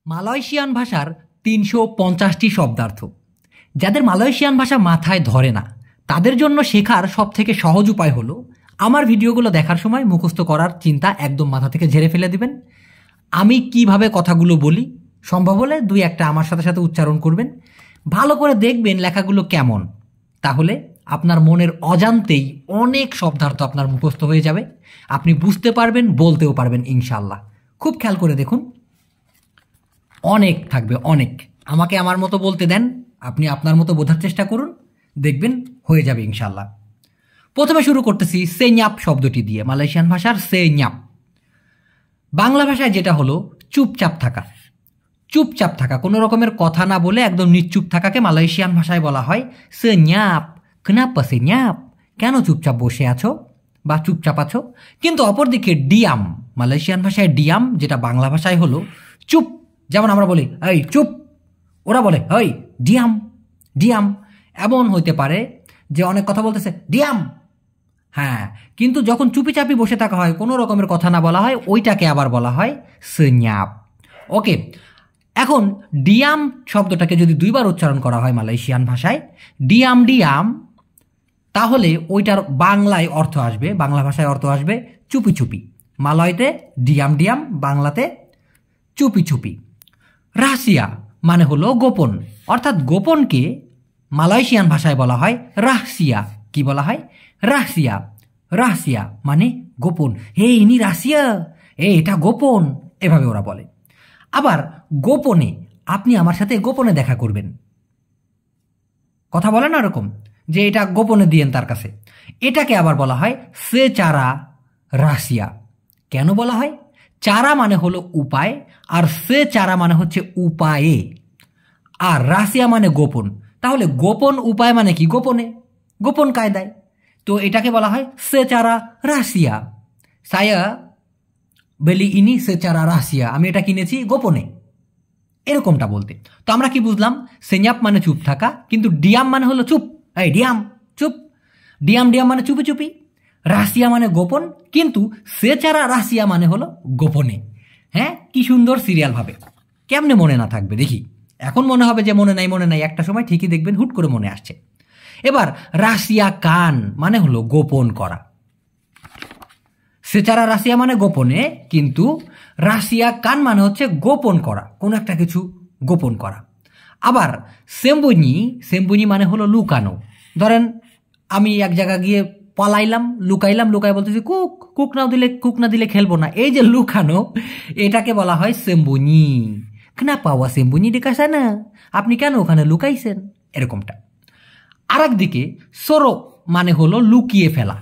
Malaysian ভাষার ৩৫০টি শব্দার্থ। যাদের মালয়েশিয়ান ভাষা মাথায় ধরে না তাদের জন্য শেখার সবথেকে সহজ উপায় হলো আমার ভিডিওগুলো দেখার সময় মুখস্থ করার চিন্তা একদম মাথা থেকে ঝেড়ে ফেলে দিবেন। আমি কিভাবে কথাগুলো বলি সম্ভব হলে দুই একটা আমার সাথে সাথে উচ্চারণ করবেন, ভালো করে দেখবেন লেখাগুলো কেমন। তাহলে আপনার মনের অজান্তেই অনেক শব্দার্থ আপনার মুখস্থ হয়ে যাবে, আপনি বুঝতে পারবেন, বলতেও পারবেন ইনশাল্লাহ। খুব খেয়াল করে দেখুন, অনেক থাকবে, অনেক। আমাকে আমার মতো বলতে দেন, আপনি আপনার মতো বোঝার চেষ্টা করুন, দেখবেন হয়ে যাবে ইনশাল্লাহ। প্রথমে শুরু করতেছি সেঞ্জাপ শব্দটি দিয়ে, মালয়েশিয়ান ভাষার সেঞ্জাপ। বাংলা ভাষায় যেটা হলো চুপচাপ থাকা। চুপচাপ থাকা, কোনো রকমের কথা না বলে একদম নিশ্চুপ থাকাকে মালয়েশিয়ান ভাষায় বলা হয় সেঞ্জাপ। কেনাপ্পা সেঞ্জাপ, কেন চুপচাপ বসে আছো বা চুপচাপ আছো। কিন্তু অপরদিকে ডিয়াম, মালয়েশিয়ান ভাষায় ডিয়াম, যেটা বাংলা ভাষায় হলো চুপ। যেমন আমরা বলি এই চুপ, ওরা বলে এই ডিয়াম ডিয়াম। এমন হইতে পারে যে অনেক কথা বলতেছে ডিয়াম, হ্যাঁ, কিন্তু যখন চুপিচাপি বসে থাকা হয়, কোনো রকমের কথা না বলা হয়, ওইটাকে আবার বলা হয় সেঞ্জাপ। ওকে, এখন ডিয়াম শব্দটাকে যদি দুইবার উচ্চারণ করা হয় মালয়েশিয়ান ভাষায় ডিয়াম ডিয়াম, তাহলে ওইটার বাংলায় অর্থ আসবে, বাংলা ভাষায় অর্থ আসবে চুপি চুপি। মালয়তে ডিয়াম ডিয়াম, বাংলাতে চুপি চুপি। রাহসিয়া মানে হলো গোপন, অর্থাৎ গোপনকে মালয়েশিয়ান ভাষায় বলা হয় রাহসিয়া। কি বলা হয়? রাহসিয়া। রাহসিয়া মানে গোপন। হে ইনি রাহসিয়া, এটা গোপন, এভাবে ওরা বলে। আবার গোপনে, আপনি আমার সাথে গোপনে দেখা করবেন, কথা বলে না এরকম, যে এটা গোপনে দিয়েন তার কাছে, এটাকে আবার বলা হয় সেচারা রাহসিয়া। কেন বলা হয়? চারা মানে হলো উপায়, আর সে চারা মানে হচ্ছে উপায়ে, আর রাহসিয়া মানে গোপন। তাহলে গোপন উপায় মানে কি? গোপনে, গোপন কায়দায়। তো এটাকে বলা হয় সেচারা রাহসিয়া। সায়া বেলি ইনি সেচারা রাহসিয়া, আমি এটা কিনেছি গোপনে, এরকমটা বলতে। তো আমরা কি বুঝলাম? সেঞ্জাপ মানে চুপ থাকা, কিন্তু ডিয়াম মানে হলো চুপ, এই ডিয়াম চুপ। ডিয়াম ডিয়াম মানে চুপি চুপি, রাহসিয়া মানে গোপন, কিন্তু সেচারা রাহসিয়া মানে হলো গোপনে। হ্যাঁ, কি সুন্দর সিরিয়াল ভাবে। কেমনে মনে না থাকবে দেখি? এখন মনে হবে যে মনে নাই মনে নাই, একটা সময় ঠিকই দেখবেন হুট করে মনে আসছে। এবার রাহসিয়া কান মানে হলো গোপন করা। সেচারা রাহসিয়া মানে গোপনে, কিন্তু রাহসিয়া কান মানে হচ্ছে গোপন করা, কোনো একটা কিছু গোপন করা। আবার সেম্বুনি, সেম্বুনি মানে হলো লুকানো। ধরেন আমি এক জায়গা গিয়ে পালাইলাম, লুকাইলাম, লুকাই বলতেছি কুক, কুক না দিলে খেলবো না, এই যে লুকানো, এটাকে বলা হয় সেম্বুনি। না পাওয়া সেম্বুনি দেখাছে না, আপনি কেন ওখানে লুকাইছেন, এরকমটা। আর একদিকে সরো মানে হলো লুকিয়ে ফেলা,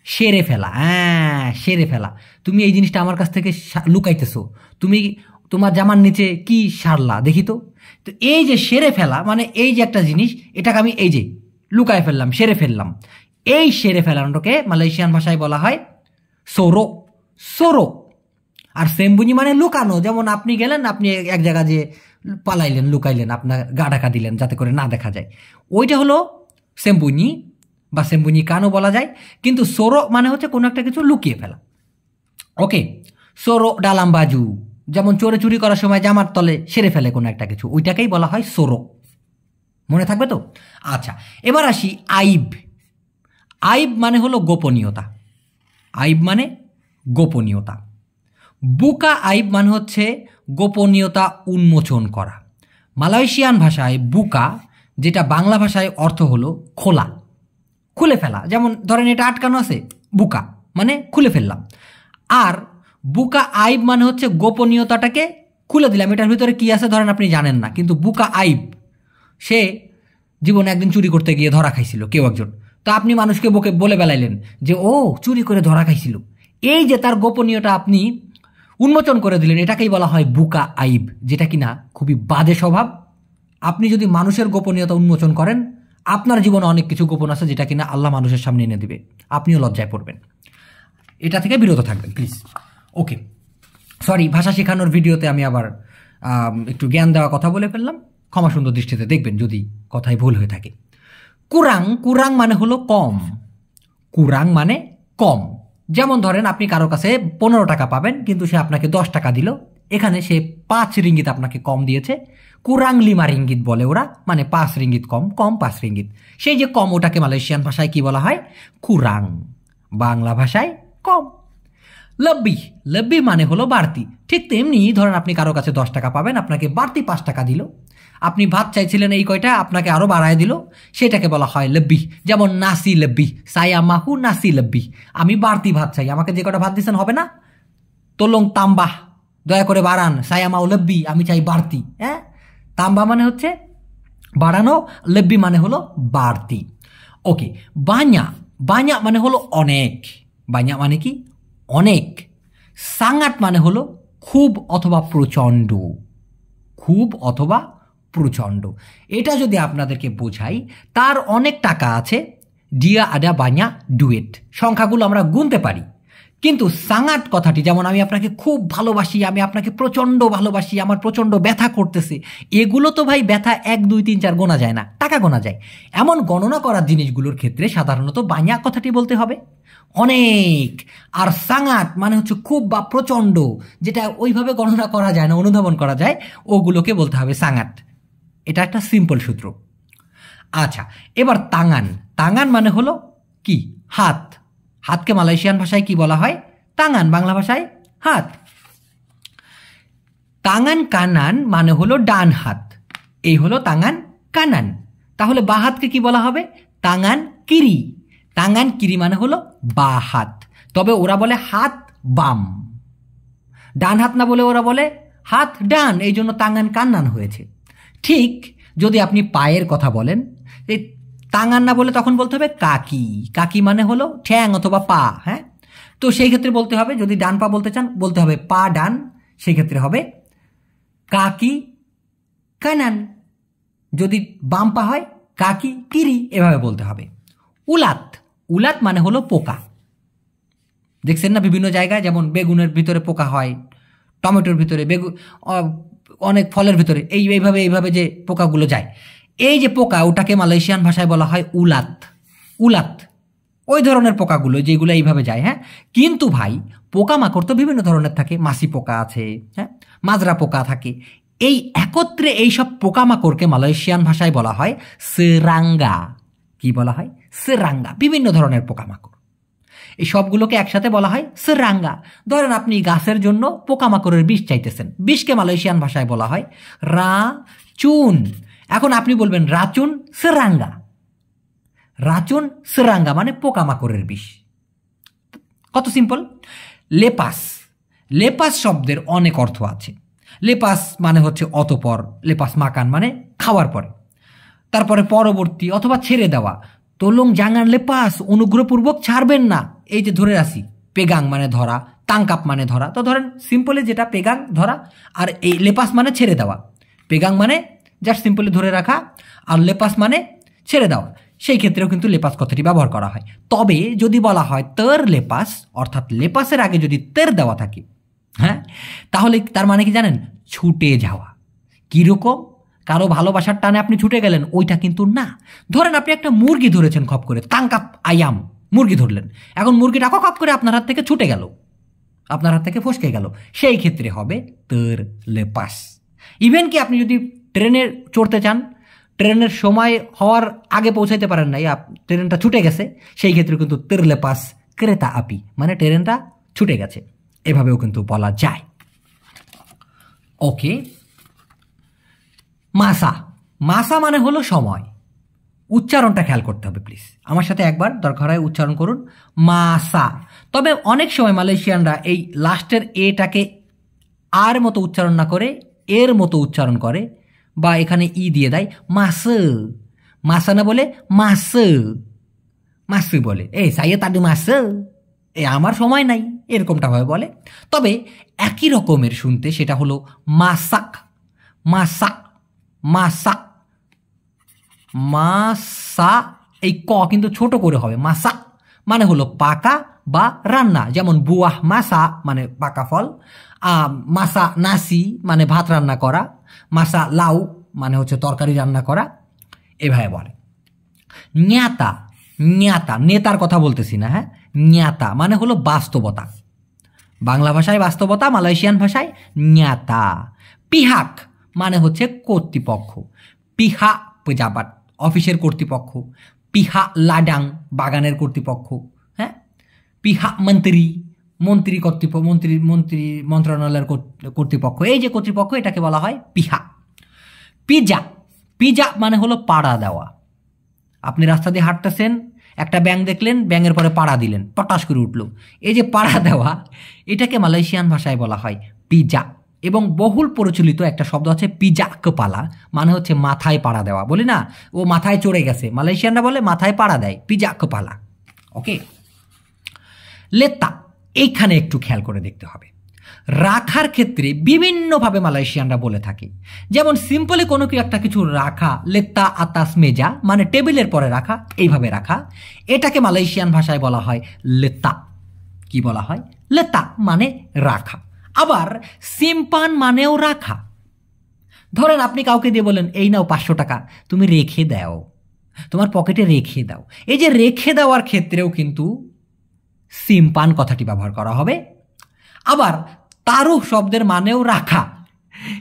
সেরে ফেলা। হ্যাঁ, সেরে ফেলা, তুমি এই জিনিসটা আমার কাছ থেকে লুকাইতেছো, তুমি তোমার জামার নিচে কি সারলা দেখি তো। তো এই যে সেরে ফেলা মানে এই যে একটা জিনিস, এটাকে আমি এই যে লুকায় ফেললাম, সেরে ফেললাম, এই সেরে ফেলানোটাকে মালয়েশিয়ান ভাষায় বলা হয় সোরো, সোরো। আর সেম্বুনি মানে লুকানো, যেমন আপনি গেলেন, আপনি এক জায়গা যে পালাইলেন, লুকাইলেন, আপনার গা ঢাকা দিলেন যাতে করে না দেখা যায়, ওইটা হলো সেম্বুনি বা সেম্বুনি কানও বলা যায়। কিন্তু সোরো মানে হচ্ছে কোনো একটা কিছু লুকিয়ে ফেলা। ওকে, সোরো ডালাম বাজু, যেমন চোরে চুরি করার সময় জামার তলে সেরে ফেলে কোনো একটা কিছু, ওইটাকেই বলা হয় সোরো। মনে থাকবে তো? আচ্ছা, এবার আসি আইব। আইব মানে হলো গোপনীয়তা। আইব মানে গোপনীয়তা। বুকা আইব মানে হচ্ছে গোপনীয়তা উন্মোচন করা। মালয়েশিয়ান ভাষায় বুকা, যেটা বাংলা ভাষায় অর্থ হলো খোলা, খুলে ফেলা। যেমন ধরেন এটা আটকানো আছে, বুকা মানে খুলে ফেললাম। আর বুকা আইব মানে হচ্ছে গোপনীয়তাটাকে খুলে দিলাম, এটার ভিতরে কি আছে ধরেন আপনি জানেন না, কিন্তু বুকা আইব, সে জীবনে একদিন চুরি করতে গিয়ে ধরা খাইছিল কেউ একজন, তো আপনি মানুষকে বলে বেলাইলেন যে ও চুরি করে ধরা খাইছিল, এই যে তার গোপনীয়তা আপনি উন্মোচন করে দিলেন, এটাকেই বলা হয় বুকা আইব, যেটা কিনা খুবই বাজে স্বভাব। আপনি যদি মানুষের গোপনীয়তা উন্মোচন করেন, আপনার জীবনে অনেক কিছু গোপন আছে যেটা কিনা আল্লাহ মানুষের সামনে এনে দিবে, আপনিও লজ্জায় পড়বেন। এটা থেকে বিরত থাকবেন প্লিজ। ওকে, সরি, ভাষা শেখানোর ভিডিওতে আমি আবার একটু জ্ঞান দেওয়া কথা বলে ফেললাম, ক্ষমা সুন্দর দৃষ্টিতে দেখবেন যদি কথায় ভুল হয়ে থাকে। কুরাং, কুরাং মানে হলো কম। কুরাং মানে কম। যেমন ধরেন আপনি কারো কাছে 15 টাকা পাবেন, কিন্তু সে আপনাকে 10 টাকা দিল, এখানে সে 5 রিঙ্গিত আপনাকে কম দিয়েছে। কুরাং 5 রিঙ্গিত বলে ওরা, মানে 5 রিঙ্গিত কম, কম 5 রিঙ্গিত। সেই যে কম, ওটাকে মালয়েশিয়ান ভাষায় কি বলা হয়? কুরাং। বাংলা ভাষায় কম। লব্বি, লব্বি মানে হলো বাড়তি। ঠিক তেমনি ধরেন আপনি কারো কাছে 10 টাকা পাবেন, আপনাকে বাড়তি 5 টাকা দিল। আপনি ভাত চাইছিলেন এই কয়টা, আপনাকে আরো বাড়ায় দিল, সেটাকে বলা হয় লব্বি। যেমন নাসি লব্বি, সায়া মাহু নাসি লব্বি, আমি বাড়তি ভাত চাই, আমাকে যে কটা ভাত দিচ্ছেন হবে না, তোলং তাম্বাহ, দয়া করে বাড়ান, সায়া মাউ লব্বি, আমি চাই বাড়তি। হ্যাঁ, তাম্বা মানে হচ্ছে বাড়ানো, লব্বি মানে হলো বাড়তি। ওকে, বাña, বাña মানে হলো অনেক। বাña মানে কি? অনেক। সাঙ্গাত মানে হলো খুব অথবা প্রচণ্ড, খুব অথবা প্রচণ্ড। এটা যদি আপনাদেরকে বোঝাই, তার অনেক টাকা আছে, ডিয়া আডা বাña ডুয়েট, সংখ্যাগুলো আমরা গুনতে পারি। কিন্তু সাঙ্গাত কথাটি, যেমন আমি আপনাকে খুব ভালোবাসি, আমি আপনাকে প্রচণ্ড ভালোবাসি, আমার প্রচণ্ড ব্যথা করতেছে, এগুলো তো ভাই ব্যথা 1 2 3 4 গোনা যায় না, টাকা গোনা যায়। এমন গণনা করার জিনিসগুলোর ক্ষেত্রে সাধারণত বাña কথাটি বলতে হবে, অনেক। আর সাঙ্গাত মানে হচ্ছে খুব বা প্রচণ্ড, যেটা ওইভাবে গণনা করা যায় না, অনুধাবন করা যায়, ওগুলোকে বলতে হবে সাঙ্গাত। এটা একটা সিম্পল সূত্র। আচ্ছা, এবার তাঙ্গান। তাঙ্গান মানে হলো কি? হাত। হাতকে মালয়েশিয়ান ভাষায় কি বলা হয়? তাঙ্গান। বাংলা ভাষায় হাত। তাঙ্গান কানান মানে হলো ডান হাত, এই হলো তাঙ্গান কানান। তাহলে বা হাতকে কি বলা হবে? তাঙ্গান কিরি। তাঙ্গান কিরি মানে হলো বা হাত, তবে ওরা বলে হাত বাম, ডান হাত না বলে ওরা বলে হাত ডান, এই জন্য তাঙ্গান কান্নান হয়েছে। ঠিক যদি আপনি পায়ের কথা বলেন, এই তাঙ্গান না বলে তখন বলতে হবে কাকি। কাকি মানে হলো ঠ্যাং অথবা পা। হ্যাঁ, তো সেই ক্ষেত্রে বলতে হবে, যদি ডান পা বলতে চান বলতে হবে পা ডান, সেই ক্ষেত্রে হবে কাকি কানান। যদি বাম পা হয় কাকি কিরি, এভাবে বলতে হবে। উলাত, উলাত মানে হলো পোকা। দেখছেন না বিভিন্ন জায়গায়, যেমন বেগুনের ভিতরে পোকা হয়, টমেটোর ভিতরে, অনেক ফলের ভিতরে এইভাবে যে পোকাগুলো যায়, এই যে পোকা, ওটাকে মালয়েশিয়ান ভাষায় বলা হয় উলাত। উলাত ওই ধরনের পোকাগুলো যেগুলো এইভাবে যায়। হ্যাঁ, কিন্তু ভাই পোকামাকড় তো বিভিন্ন ধরনের থাকে, মাছি পোকা আছে, হ্যাঁ, মাজরা পোকা থাকে, এই একত্রে এইসব পোকামাকড়কে মালয়েশিয়ান ভাষায় বলা হয় সেরাঙ্গা। কি বলা হয়? সেরাঙ্গা। বিভিন্ন ধরনের পোকামাকড়, এই সবগুলোকে একসাথে বলা হয় সেরাঙ্গা। ধরেন আপনি গাছের জন্য পোকামাকড়ের বিষ চাইতেছেন, বিষকে মালয়েশিয়ান ভাষায় বলা হয় রাচুন। এখন আপনি বলবেন রাচুন সেরাঙ্গা, রাচুন সেরাঙ্গা মানে পোকামাকড়ের বিষ। কত সিম্পল। লেপাস, লেপাস শব্দের অনেক অর্থ আছে। লেপাস মানে হচ্ছে অতপর, লেপাস মাকান মানে খাওয়ার পরে, তারপরে পরবর্তী অথবা ছেড়ে দেওয়া। তোলং জাঙ্গান লেপাস, অনুগ্রহপূর্বক ছাড়বেন না, এই যে ধরে আসি। পেগাং মানে ধরা, তাঙ্কাপ মানে ধরা। তো ধরেন সিম্পলি যেটা পেগাং ধরা, আর এই লেপাস মানে ছেড়ে দেওয়া। পেগাং মানে জাস্ট সিম্পলি ধরে রাখা, আর লেপাস মানে ছেড়ে দেওয়া। সেই ক্ষেত্রেও কিন্তু লেপাস কথাটি ব্যবহার করা হয়। তবে যদি বলা হয় তর লেপাস, অর্থাৎ লেপাসের আগে যদি তের দেওয়া থাকে, হ্যাঁ, তাহলে তার মানে কি জানেন? ছুটে যাওয়া। কিরকম? কারো ভালোবাসার টানে আপনি ছুটে গেলেন, ওইটা কিন্তু না। ধরেন আপনি একটা মুরগি ধরেছেন খপ করে, তাঙ্কাপ আয়াম, মুরগি ধরলেন, এখন মুরগিটা খপ করে আপনার হাত থেকে ছুটে গেল, আপনার হাত থেকে ফসকে গেল, সেই ক্ষেত্রে হবে তর লেপাস। ইভেন কি আপনি যদি ট্রেনে চড়তে চান, ট্রেনের সময় হওয়ার আগে পৌঁছাইতে পারেন না, ট্রেনটা ছুটে গেছে, সেই ক্ষেত্রে কিন্তু তর লেপাস ক্রেতা আপি, মানে ট্রেনটা ছুটে গেছে, এভাবেও কিন্তু বলা যায়। ওকে, মাসা। মাসা মানে হলো সময়। উচ্চারণটা খেয়াল করতে হবে প্লিজ, আমার সাথে একবার দরকার হয় উচ্চারণ করুন, মাসা। তবে অনেক সময় মালয়েশিয়ানরা এই লাস্টের এটাকে আর মতো উচ্চারণ না করে এর মতো উচ্চারণ করে, বা এখানে ই দিয়ে দেয়, মাস। মাসা না বলে মাস, মাস বলে, এই সাইয়ে তাডু মাস, এ আমার সময় নাই, এরকমটা ভাবে বলে। তবে একই রকমের শুনতে, সেটা হলো মাসাক। মাসাক, মাসাক, মাসা, এই ক কিন্তু ছোট করে হবে। মাসা মানে হলো পাকা বা রান্না, যেমন বুয়াহ মাসা মানে পাকা ফল, মাসা নাসি মানে ভাত রান্না করা, মাসা লাউ মানে হচ্ছে তরকারি রান্না করা, এভাবে বলে। ন্যাতা, ন্যাতা নেতার কথা বলতেছি না, হ্যাঁ, ন্যাতা মানে হলো বাস্তবতা। বাংলা ভাষায় বাস্তবতা, মালয়েশিয়ান ভাষায় ন্যাতা। পিহাক মানে হচ্ছে কর্তৃপক্ষ, পিহা পেজাবাট অফিসের কর্তৃপক্ষ, পিহা লাডাং বাগানের কর্তৃপক্ষ, হ্যাঁ, পিহা মন্ত্রী মন্ত্রী কর্তৃপক্ষ, মন্ত্রী মন্ত্রণালয়ের কর্তৃপক্ষ, এই যে কর্তৃপক্ষ এটাকে বলা হয় পিহা। পিজা, পিজা মানে হলো পাড়া দেওয়া। আপনি রাস্তা দিয়ে হাঁটতেছেন, একটা ব্যাঙ দেখলেন, ব্যাঙের পরে পাড়া দিলেন, পটাশ করে উঠলো, এই যে পাড়া দেওয়া, এটাকে মালয়েশিয়ান ভাষায় বলা হয় পিজা। এবং বহুল প্রচলিত একটা শব্দ আছে পিজা কপালা, মানে হচ্ছে মাথায় পাড়া দেওয়া। বলি না ও মাথায় চড়ে গেছে, মালয়েশিয়ানরা বলে মাথায় পাড়া দেয়, পিজা কপালা। ওকে, লেত্তা, এইখানে একটু খেয়াল করে দেখতে হবে। রাখার ক্ষেত্রে বিভিন্নভাবে মালয়েশিয়ানরা বলে থাকে। যেমন সিম্পলি কোনো একটা কিছু রাখা, লেত্তা আতাস মেজা মানে টেবিলের পরে রাখা, এইভাবে রাখা, এটাকে মালয়েশিয়ান ভাষায় বলা হয় লেত্তা। কি বলা হয়? লেত্তা মানে রাখা। আবার সিম্পান মানেও রাখা। ধরেন আপনি কাউকে দিয়ে বলেন এই নাও 500 টাকা, তুমি রেখে দাও, তোমার পকেটে রেখে দাও। এই যে রেখে দেওয়ার ক্ষেত্রেও কিন্তু সিম্পান কথাটি ব্যবহার করা হবে। আবার তারুহ শব্দের মানেও রাখা।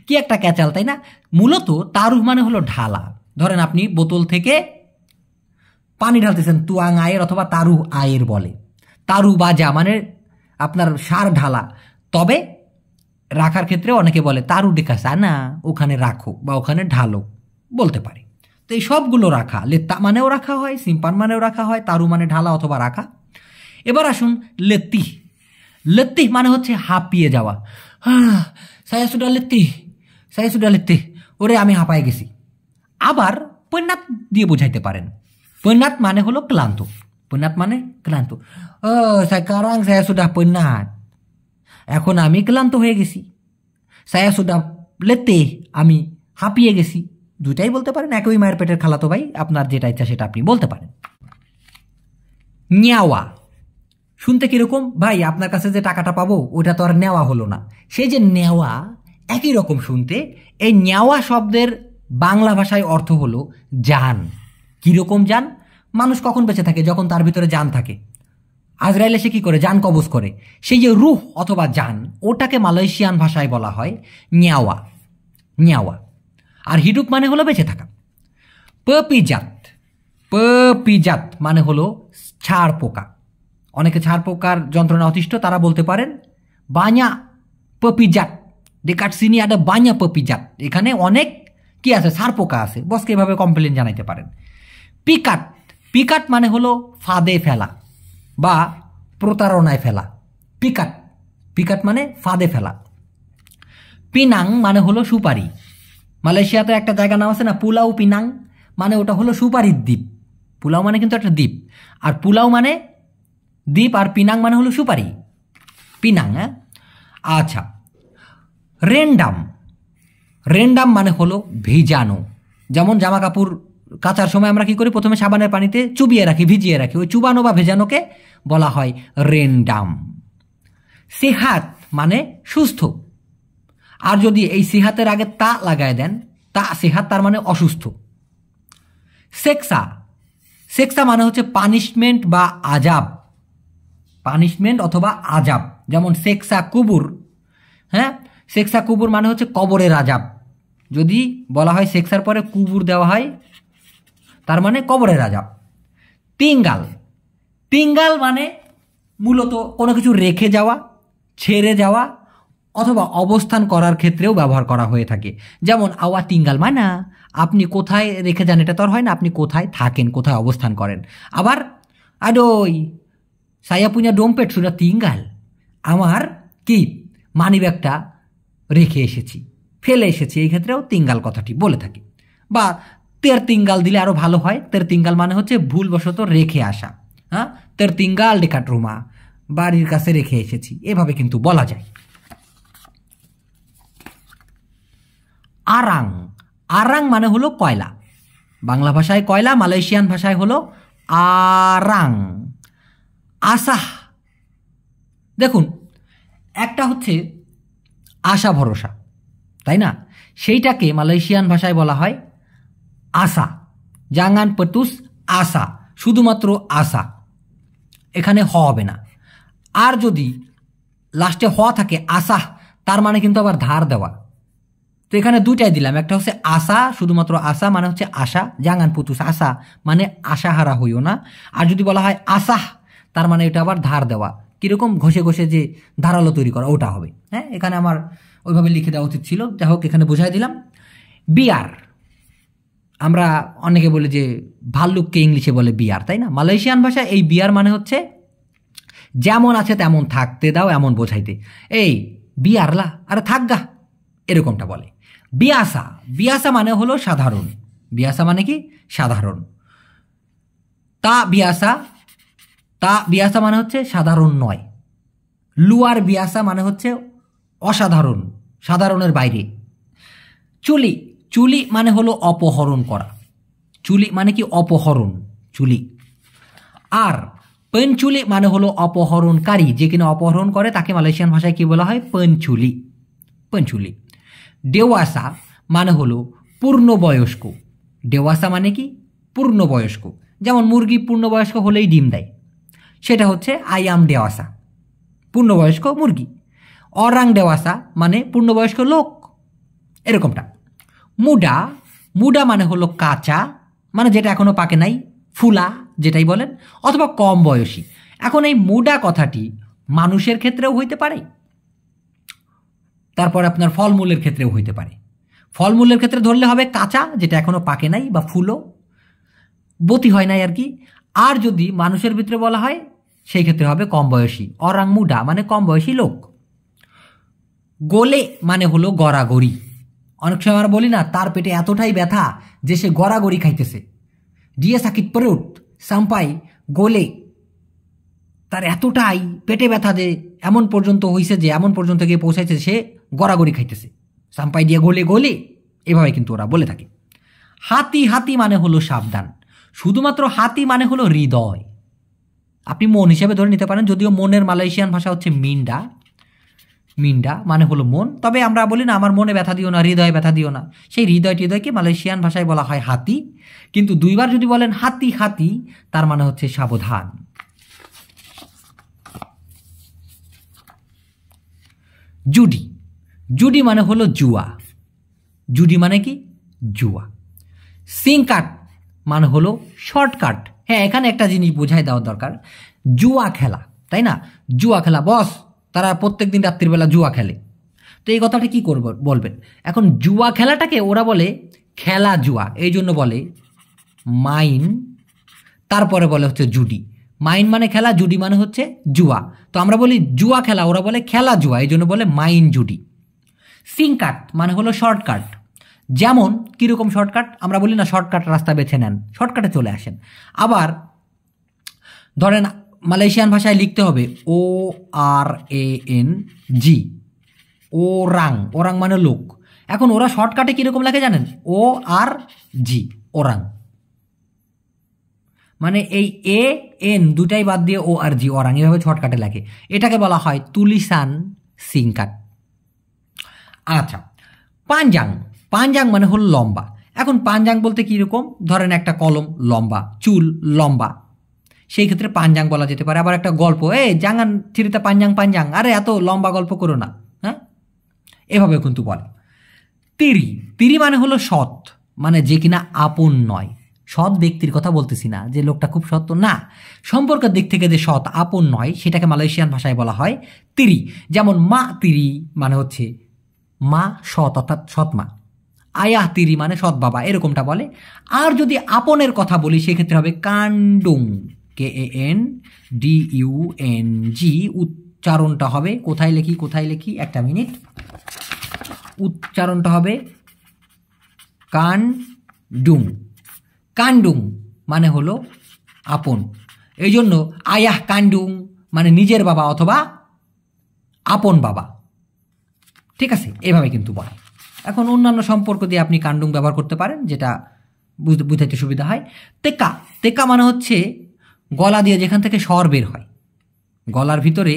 কি একটা ক্যাচাল, তাই না? মূলত তারুহ মানে হলো ঢালা। ধরেন আপনি বোতল থেকে পানি ঢালতেছেন, তুয়াং আয়ের অথবা তারুহ আয়ের বলে। তারু বাজা মানে আপনার সার ঢালা। তবে রাখার ক্ষেত্রে অনেকে বলে তারু ডেকাসা না, ওখানে রাখো বা ওখানে ঢালো বলতে পারে। তো এই সবগুলো রাখা, লেত্তা মানেও রাখা হয়, সিম্পান মানেও রাখা হয়, তারু মানে ঢালা অথবা রাখা। এবার আসুন লেত্তি। লেত্তি মানে হচ্ছে হাঁপিয়ে যাওয়া। saya sudah letih, saya sudah letih, ওরে আমি হাঁপায়ে গেছি। আবার পৈনাত দিয়ে বোঝাইতে পারেন। পৈনাত মানে হলো ক্লান্ত, পৈনাত মানে ক্লান্ত। sekarang saya sudah penat, এখন আমি ক্লান্ত হয়ে গেছি। saya sudah letih, আমি হাঁপিয়ে গেছি। দুটাই বলতে পারেন, একই মায়ের পেটের খালাতো ভাই, আপনার যেটা ইচ্ছা সেটা আপনি বলতে পারেন। নেওয়া শুনতে কিরকম? ভাই আপনার কাছে যে টাকাটা পাবো ওটা তো আর নেওয়া হলো না, সেই যে নেওয়া একই রকম শুনতে। এই নেওয়া শব্দের বাংলা ভাষায় অর্থ হলো জান। কিরকম জান? মানুষ কখন বেঁচে থাকে? যখন তার ভিতরে জান থাকে। আজরাইল এসে কি করে? জান কবজ করে। সেই যে রুহ অথবা জান, ওটাকে মালয়েশিয়ান ভাষায় বলা হয় নেওয়া, নেওয়া। আর হিডুক মানে হলো বেঁচে থাকা। পিজাত, পিজাত মানে হলো ছাড় পোকা। অনেকে ছাড় পোকার যন্ত্রণা অতিষ্ঠ, তারা বলতে পারেন বাña pepijat, dekat sini ada banyak pepijat, এখানে অনেক কি আছে? ছাড় পোকা আছে। বসকে এভাবে কমপ্লেন জানাইতে পারেন। পিকাট, পিকাট মানে হলো ফাঁদে ফেলা বা প্রতারণায় ফেলা। পিকাট, পিকাট মানে ফাঁদে ফেলা। পিনাং মানে হলো সুপারি। মালয়েশিয়াতে একটা জায়গা নাম আছে না, পুলাও পিনাং, মানে ওটা হলো সুপারির দ্বীপ। পুলাও মানে কিন্তু একটা দ্বীপ, আর পুলাও মানে দ্বীপ, আর পিনাং মানে হলো সুপারি। পিনাং, হ্যাঁ। আচ্ছা, রেন্ডাম, রেন্ডাম মানে হলো ভিজানো। যেমন জামা কাপড় কাচার সময় আমরা কি করি? প্রথমে সাবানের পানিতে চুবিয়ে রাখি, ভিজিয়ে রাখি। ওই চুবানো বা ভেজানোকে বলা হয় রেন্ডাম। সেহাত মানে সুস্থ। আর যদি এই সেহাতের আগে তা লাগায় দেন, তা সেহাত, তার মানে অসুস্থ। সেক্সা, সেক্সা মানে হচ্ছে পানিশমেন্ট বা আজাব, পানিশমেন্ট অথবা আজাব। যেমন সেক্সা কুবুর, হ্যাঁ, সেক্সা কুবুর মানে হচ্ছে কবরের আজাব। যদি বলা হয় সেক্সার পরে কুবুর দেওয়া হয়, তার মানে কবরের আজাব। তিঙ্গাল, তিঙ্গাল মানে মূলত কোনো কিছু রেখে যাওয়া, ছেড়ে যাওয়া অথবা অবস্থান করার ক্ষেত্রেও ব্যবহার করা হয়ে থাকে। যেমন আওয়া তিঙ্গাল মানে আপনি কোথায় রেখে যান, এটা তো আর হয় না, আপনি কোথায় থাকেন, কোথায় অবস্থান করেন। আবার আডোই saya punya dompet sudah tinggal, আমার কি মানিব্যাগটা রেখে এসেছি, ফেলে এসেছি, এই ক্ষেত্রেও তিঙ্গাল কথাটি বলে থাকি। বা তের তিঙ্গাল দিলে আরো ভালো হয়। তের তিঙ্গাল মানে হচ্ছে ভুলবশত রেখে আসা। হ্যাঁ, তের তিঙ্গাল ডেকাট রুমা, বাড়ির কাছে রেখে এসেছি, এভাবে কিন্তু বলা যায়। আরাং, আরাং মানে হলো কয়লা। বাংলা ভাষায় কয়লা, মালয়েশিয়ান ভাষায় হলো আরাং। আশা, দেখুন একটা হচ্ছে আশা ভরসা, তাই না? সেইটাকে মালয়েশিয়ান ভাষায় বলা হয় আশা। জাঙ্গান পতুস আশা, শুধুমাত্র আশা, এখানে হবে না। আর যদি লাস্টে হ থাকে আশা, তার মানে কিন্তু আবার ধার দেওয়া। তো এখানে দুইটাই দিলাম, একটা হচ্ছে আশা, শুধুমাত্র আশা মানে হচ্ছে আশা, জাঙ্গান পুতুস আশা মানে আশাহারা হইও না। আর যদি বলা হয় আশাহ, তার মানে এটা আবার ধার দেওয়া, কিরকম ঘষে ঘষে যে ধারালো তৈরি করা, ওটা হবে। হ্যাঁ, এখানে আমার ওইভাবে লিখে দেওয়া উচিত ছিল, যাই হোক এখানে বুঝাই দিলাম। বিয়ার, আমরা অনেকে বলি যে ভাল্লুককে ইংলিশে বলে বিয়ার, তাই না? মালয়েশিয়ান ভাষায় এই বিয়ার মানে হচ্ছে যেমন আছে তেমন থাকতে দাও, এমন বোঝাইতে। এই বিয়ারলা, আরে থাকগা, এরকমটা বলে। বিয়াসা, বিয়াসা মানে হলো সাধারণ, বিয়াসা মানে কি সাধারণ। তা বিয়াসা, তা বিয়াসা মানে হচ্ছে সাধারণ নয়। লুয়ার বিয়াসা মানে হচ্ছে অসাধারণ, সাধারণের বাইরে। চুলি, চুলি মানে হলো অপহরণ করা, চুলি মানে কি অপহরণ, চুলি। আর পেনচুলি মানে হলো অপহরণকারী, যে কিনা অপহরণ করে তাকে মালয়েশিয়ান ভাষায় কি বলা হয়? পেনচুলি, পেনচুলি। ডেওয়াসা মানে হলো পূর্ণবয়স্ক, ডেওয়াসা মানে কি পূর্ণবয়স্ক। যেমন মুরগি পূর্ণবয়স্ক হলেই ডিম দেয়, সেটা হচ্ছে আই অ্যাম ডেওয়াসা, পূর্ণবয়স্ক মুরগি। অরাং ডেওয়াসা মানে পূর্ণবয়স্ক লোক, এরকমটা। মুডা, মুডা মানে হলো কাঁচা, মানে যেটা এখনো পাকে নাই, ফুলা যেটাই বলেন, অথবা কম বয়সী। এখন এই মুডা কথাটি মানুষের ক্ষেত্রেও হইতে পারে, তারপর আপনার ফলমূলের ক্ষেত্রেও হইতে পারে। ফলমূলের ক্ষেত্রে ধরলে হবে কাঁচা, যেটা এখনো পাকে নাই বা ফুলো বতি হয় নাই আর কি। আর যদি মানুষের ভিতরে বলা হয় সেই ক্ষেত্রে হবে কম বয়সী, অরাং মুডা মানে কম বয়সী লোক। গোলে মানে হলো গড়াগড়ি, অনেক সময় আমরা বলি না তার পেটে এতটাই ব্যথা যে সে গড়াগড়ি খাইতেছে, দিয়ে সাকিত পরুট সাম্পাই গোলে, তার এতটাই পেটে ব্যথা যে এমন পর্যন্ত হইছে, যে এমন পর্যন্ত গিয়ে পৌঁছাইছে সে গড়াগড়ি খাইতেছে, সাম্পাই দিয়ে গোলে গোলে, এভাবে কিন্তু ওরা বলে থাকে। হাতি, হাতি মানে হলো সাবধান, শুধুমাত্র হাতি মানে হলো হৃদয়, আপনি মন হিসেবে ধরে নিতে পারেন, যদিও মনের মালয়েশিয়ান ভাষা হচ্ছে মিন্ডা, মিন্ডা মানে হলো মন। তবে আমরা বলি না আমার মনে ব্যথা দিও না, হৃদয়ে ব্যথা দিও না, সেই হৃদয় হৃদয়কে মালয়েশিয়ান ভাষায় বলা হয় হাতি। কিন্তু দুইবার যদি বলেন হাতি হাতি, তার মানে হচ্ছে সাবধান। জুডি, জুডি মানে হলো জুয়া, জুডি মানে কি জুয়া। সিংকাট মানে হলো শর্টকাট। হ্যাঁ, এখানে একটা জিনিস বোঝাই দেওয়া দরকার, জুয়া খেলা, তাই না? জুয়া খেলা, বস তারা প্রত্যেক দিন রাত্রিবেলা জুয়া খেলে, তো এই কথাটা কি করব বলবেন? এখন জুয়া খেলাটাকে ওরা বলে খেলা জুয়া, এই জন্য বলে মাইন, তারপরে বলে হচ্ছে জুডি। মাইন মানে খেলা, জুডি মানে হচ্ছে জুয়া। তো আমরা বলি জুয়া খেলা, ওরা বলে খেলা জুয়া, এই জন্য বলে মাইন জুডি। সিংকাট মানে হলো শর্টকাট, যেমন কীরকম শর্টকাট? আমরা বলি না শর্টকাট রাস্তা বেছে নেন, শর্টকাটে চলে আসেন। আবার ধরেন মালয়েশিয়ান ভাষায় লিখতে হবে ORANG, ওরাং, ওরাং মানে লোক। এখন ওরা শর্টকাটে কীরকম লেখে জানেন? ORG, ওরাং, মানে এই AN দুটাই বাদ দিয়ে ORG, ওরাং, এভাবে শর্টকাটে লেখে, এটাকে বলা হয় তুলিসান সিংকাট। আচ্ছা, পাঞ্জাং, পাঞ্জাং মানে হলো লম্বা। এখন পাঞ্জাং বলতে কীরকম? ধরেন একটা কলম লম্বা, চুল লম্বা, সেই ক্ষেত্রে পাঞ্জাং বলা যেতে পারে। আবার একটা গল্প, জাঙ্গান থিরিতে পাঞ্জাং পাঞ্জাং, আরে এত লম্বা গল্প করো না, হ্যাঁ, এভাবে কিন্তু বলে। তিরি, তিরি মানে হলো সৎ, মানে যে কিনা আপন নয়, সৎ ব্যক্তির কথা বলতেছি না যে লোকটা খুব সৎ না, সম্পর্কের দিক থেকে যে সৎ আপন নয়, সেটাকে মালয়েশিয়ান ভাষায় বলা হয় তিরি। যেমন মা তিরি মানে হচ্ছে মা সৎ, অর্থাৎ সৎ মা। আয়াহ তিরি মানে সৎ বাবা, এরকমটা বলে। আর যদি আপনের কথা বলি সেক্ষেত্রে হবে কান্ডুং, KANDUNG, উচ্চারণটা হবে, কোথায় লিখি কোথায় লিখি, একটা মিনিট, উচ্চারণটা হবে কান্ডুং, কান্ডুং মানে হলো আপন, এই জন্য আয়াহ কান্ডুং মানে নিজের বাবা অথবা আপন বাবা, ঠিক আছে, এভাবে কিন্তু বলে। এখন অন্যান্য সম্পর্ক দিয়ে আপনি কান্ডুং ব্যবহার করতে পারেন, যেটা বুঝাইতে সুবিধা হয়। তেকা, তেকা মানে হচ্ছে গলা দিয়ে যেখান থেকে স্বর বের হয়, গলার ভিতরে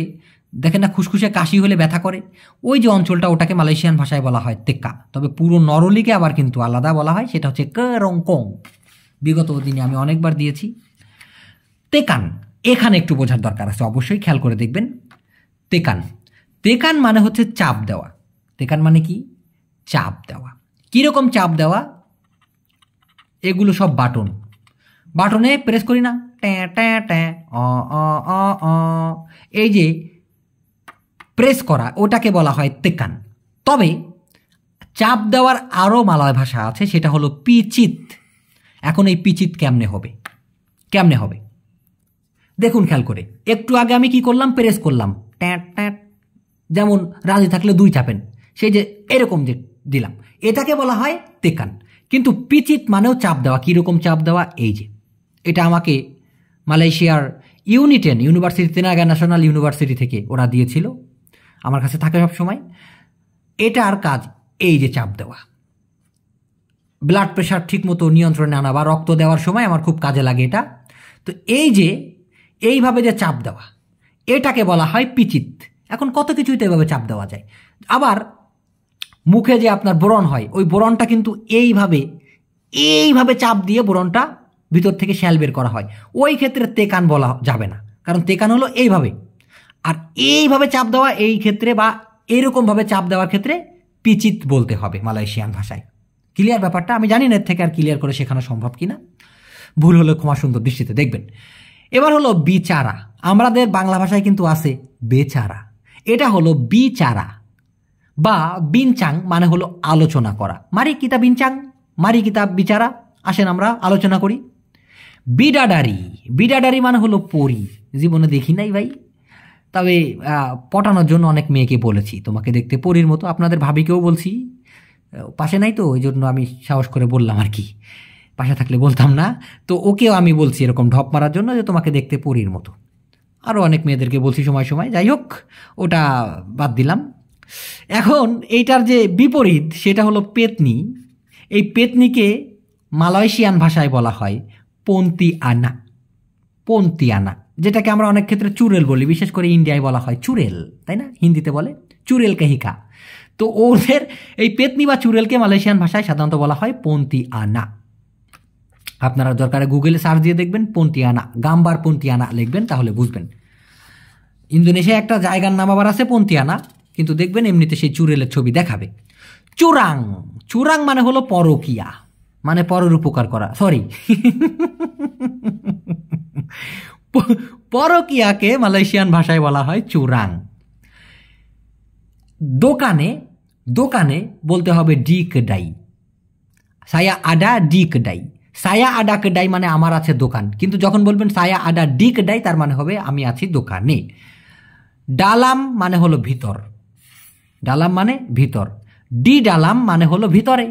দেখেন না খুসখুসে কাশি হলে ব্যথা করে, ওই যে অঞ্চলটা, ওটাকে মালয়েশিয়ান ভাষায় বলা হয় তেকা। তবে পুরো নরলিকে আবার কিন্তু আলাদা বলা হয়, সেটা হচ্ছে করংকং, বিগত দিনে আমি অনেকবার দিয়েছি। তেকান, এখানে একটু বোঝার দরকার আছে, অবশ্যই খেয়াল করে দেখবেন। তেকান, তেকান মানে হচ্ছে চাপ দেওয়া। তেকান মানে কি? চাপ দেওয়া। কীরকম চাপ দেওয়া? এগুলো সব বাটন, বাটনে প্রেস করি না, ট্যাঁ ট্যাঁ ট্যাঁ অ অ অ অ, এই যে প্রেস করা ওটাকে বলা হয় তেকান। তবে চাপ দেওয়ার আরও মালয় ভাষা আছে, সেটা হলো পিচিত। এখন এই পিচিত কেমনে হবে? কেমনে হবে দেখুন খেয়াল করে। একটু আগে আমি কি করলাম? প্রেস করলাম, ট্যাঁ ট্যাঁ, যেমন রাজি থাকলে 2 চাপেন, সেই যে এরকম যে দিলাম, এটাকে বলা হয় তেকান। কিন্তু পিচিত মানেও চাপ দেওয়া। কীরকম চাপ দেওয়া? এই যে এটা আমাকে মালয়েশিয়ার ইউনিটেন ইউনিভার্সিটি, তেনাগা ন্যাশনাল ইউনিভার্সিটি থেকে ওরা দিয়েছিল, আমার কাছে থাকে সব সময়। এটার কাজ এই যে চাপ দেওয়া, ব্লাড প্রেশার ঠিক মতো নিয়ন্ত্রণে আনা বা রক্ত দেওয়ার সময় আমার খুব কাজে লাগে এটা। তো এই যে এইভাবে যে চাপ দেওয়া, এটাকে বলা হয় পিচিত। এখন কত কিছুই তো এভাবে চাপ দেওয়া যায়। আবার মুখে যে আপনার ব্রণ হয়, ওই ব্রণটা কিন্তু এইভাবে এইভাবে চাপ দিয়ে ব্রণটা ভিতর থেকে শ্যাল বের করা হয়। ওই ক্ষেত্রে তেকান বলা যাবে না, কারণ তেকান হলো এইভাবে। আর এইভাবে চাপ দেওয়া এই ক্ষেত্রে বা এরকমভাবে চাপ দেওয়ার ক্ষেত্রে পিচিত বলতে হবে মালয়েশিয়ান ভাষায়। ক্লিয়ার ব্যাপারটা? আমি জানি না এর থেকে আর ক্লিয়ার করে শেখানো সম্ভব কিনা, ভুল হলে ক্ষমা সুন্দর দৃষ্টিতে দেখবেন। এবার হলো বিচারা। আমাদের বাংলা ভাষায় কিন্তু আছে বেচারা, এটা হলো বিচারা বা বিনচাং, মানে হলো আলোচনা করা। মারি কিতাব বিনচাং, মারি কিতাব বিচারা, আসেন আমরা আলোচনা করি। বিডাডারি, বিডাডারি মানে হলো পরী। জীবনে দেখি নাই ভাই, তবে পটানোর জন্য অনেক মেয়েকে বলেছি তোমাকে দেখতে পরীর মতো। আপনাদের ভাবিকেও বলছি, পাশে নাই তো ওই জন্য আমি সাহস করে বললাম আর কি, পাশে থাকলে বলতাম না। তো ওকেও আমি বলছি এরকম ঢপ মারার জন্য যে তোমাকে দেখতে পরীর মতো। আরও অনেক মেয়েদেরকে বলছি সময় সময়, যাই হোক ওটা বাদ দিলাম। এখন এইটার যে বিপরীত সেটা হলো পেতনি। এই পেতনিকে মালয়েশিয়ান ভাষায় বলা হয় পন্তি আনা। পন্তি আনা, যেটাকে আমরা অনেক ক্ষেত্রে চুড়েল বলি, বিশেষ করে ইন্ডিয়ায় বলা হয় চুড়েল, তাই না? হিন্দিতে বলে চুড়েল কাহিকা। তো ওদের এই পেতনি বা চুড়েলকে মালয়েশিয়ান ভাষায় সাধারণত বলা হয় পন্তি আনা। আপনারা দরকারে গুগলে সার্চ দিয়ে দেখবেন পন্তি আনা, গাম্বার পন্তি আনা লিখবেন, তাহলে বুঝবেন। ইন্দোনেশিয়ায় একটা জায়গার নাম আবার আছে পন্তি আনা, কিন্তু দেখবেন এমনিতে সেই চুড়েলের ছবি দেখাবে। চুরাং, চুরাং মানে হলো পরকিয়া, মানে পরের উপকার করা, সরি পরকিয়াকে মালয়েশিয়ান ভাষায় বলা হয় চুরাং। দোকানে, দোকানে বলতে হবে ডি কেডাই, সায়া আডা ডি কেডাই। সায়া আডা কেডাই মানে আমার আছে দোকান, কিন্তু যখন বলবেন সায়া আডা ডি কেডাই তার মানে হবে আমি আছি দোকানে। ডালাম মানে হলো ভিতর, ডালাম মানে ভিতর। ডি ডালাম মানে হলো ভিতরে।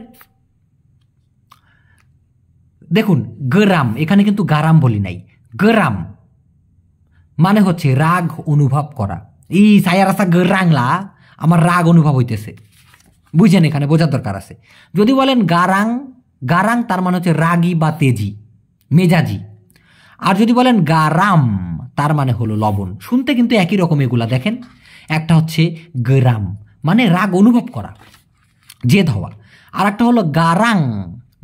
দেখুন গরাম, এখানে কিন্তু গারাম বলি নাই, গরাম মানে হচ্ছে রাগ অনুভব করা। এই সায়ার আসা গরাংলা, আমার রাগ অনুভব হইতেছে, বুঝেন? এখানে বোঝার দরকার আছে। যদি বলেন গারাং, গারাং তার মানে হচ্ছে রাগী বা তেজি, মেজাজি। আর যদি বলেন গারাম তার মানে হলো লবণ। শুনতে কিন্তু একই রকম এগুলা, দেখেন একটা হচ্ছে গরাম মানে রাগ অনুভব করা, জেদ হওয়া, আর একটা হলো গারাং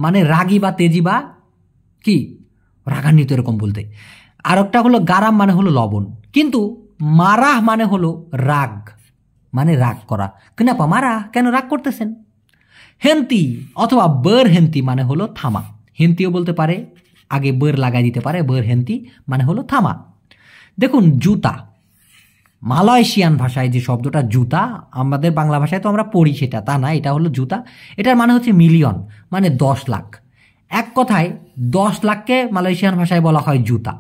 মানে রাগী বা তেজি বা কি রাগান্বিত এরকম বলতে। আর একটা হলো গারাম মানে হলো লবণ। কিন্তু মারাহ মানে হলো রাগ, মানে রাগ করা। কেনাপা মারা, কেন রাগ করতেছেন? হেন্তি অথবা বার হেন্তি মানে হলো থামা। হেন্তিও বলতে পারে, আগে বার লাগাই দিতে পারে, বার হেন্তি মানে হলো থামা। দেখুন জুতা, মালয়েশিয়ান ভাষায় যে শব্দটা জুতা, আমাদের বাংলা ভাষায় তো আমরা পড়ি সেটা, তা না, এটা হলো জুতা। এটার মানে হচ্ছে মিলিয়ন, মানে 10 লাখ। এক কথায় 10 লাখকে মালয়েশিয়ান ভাষায় বলা হয় জুতা।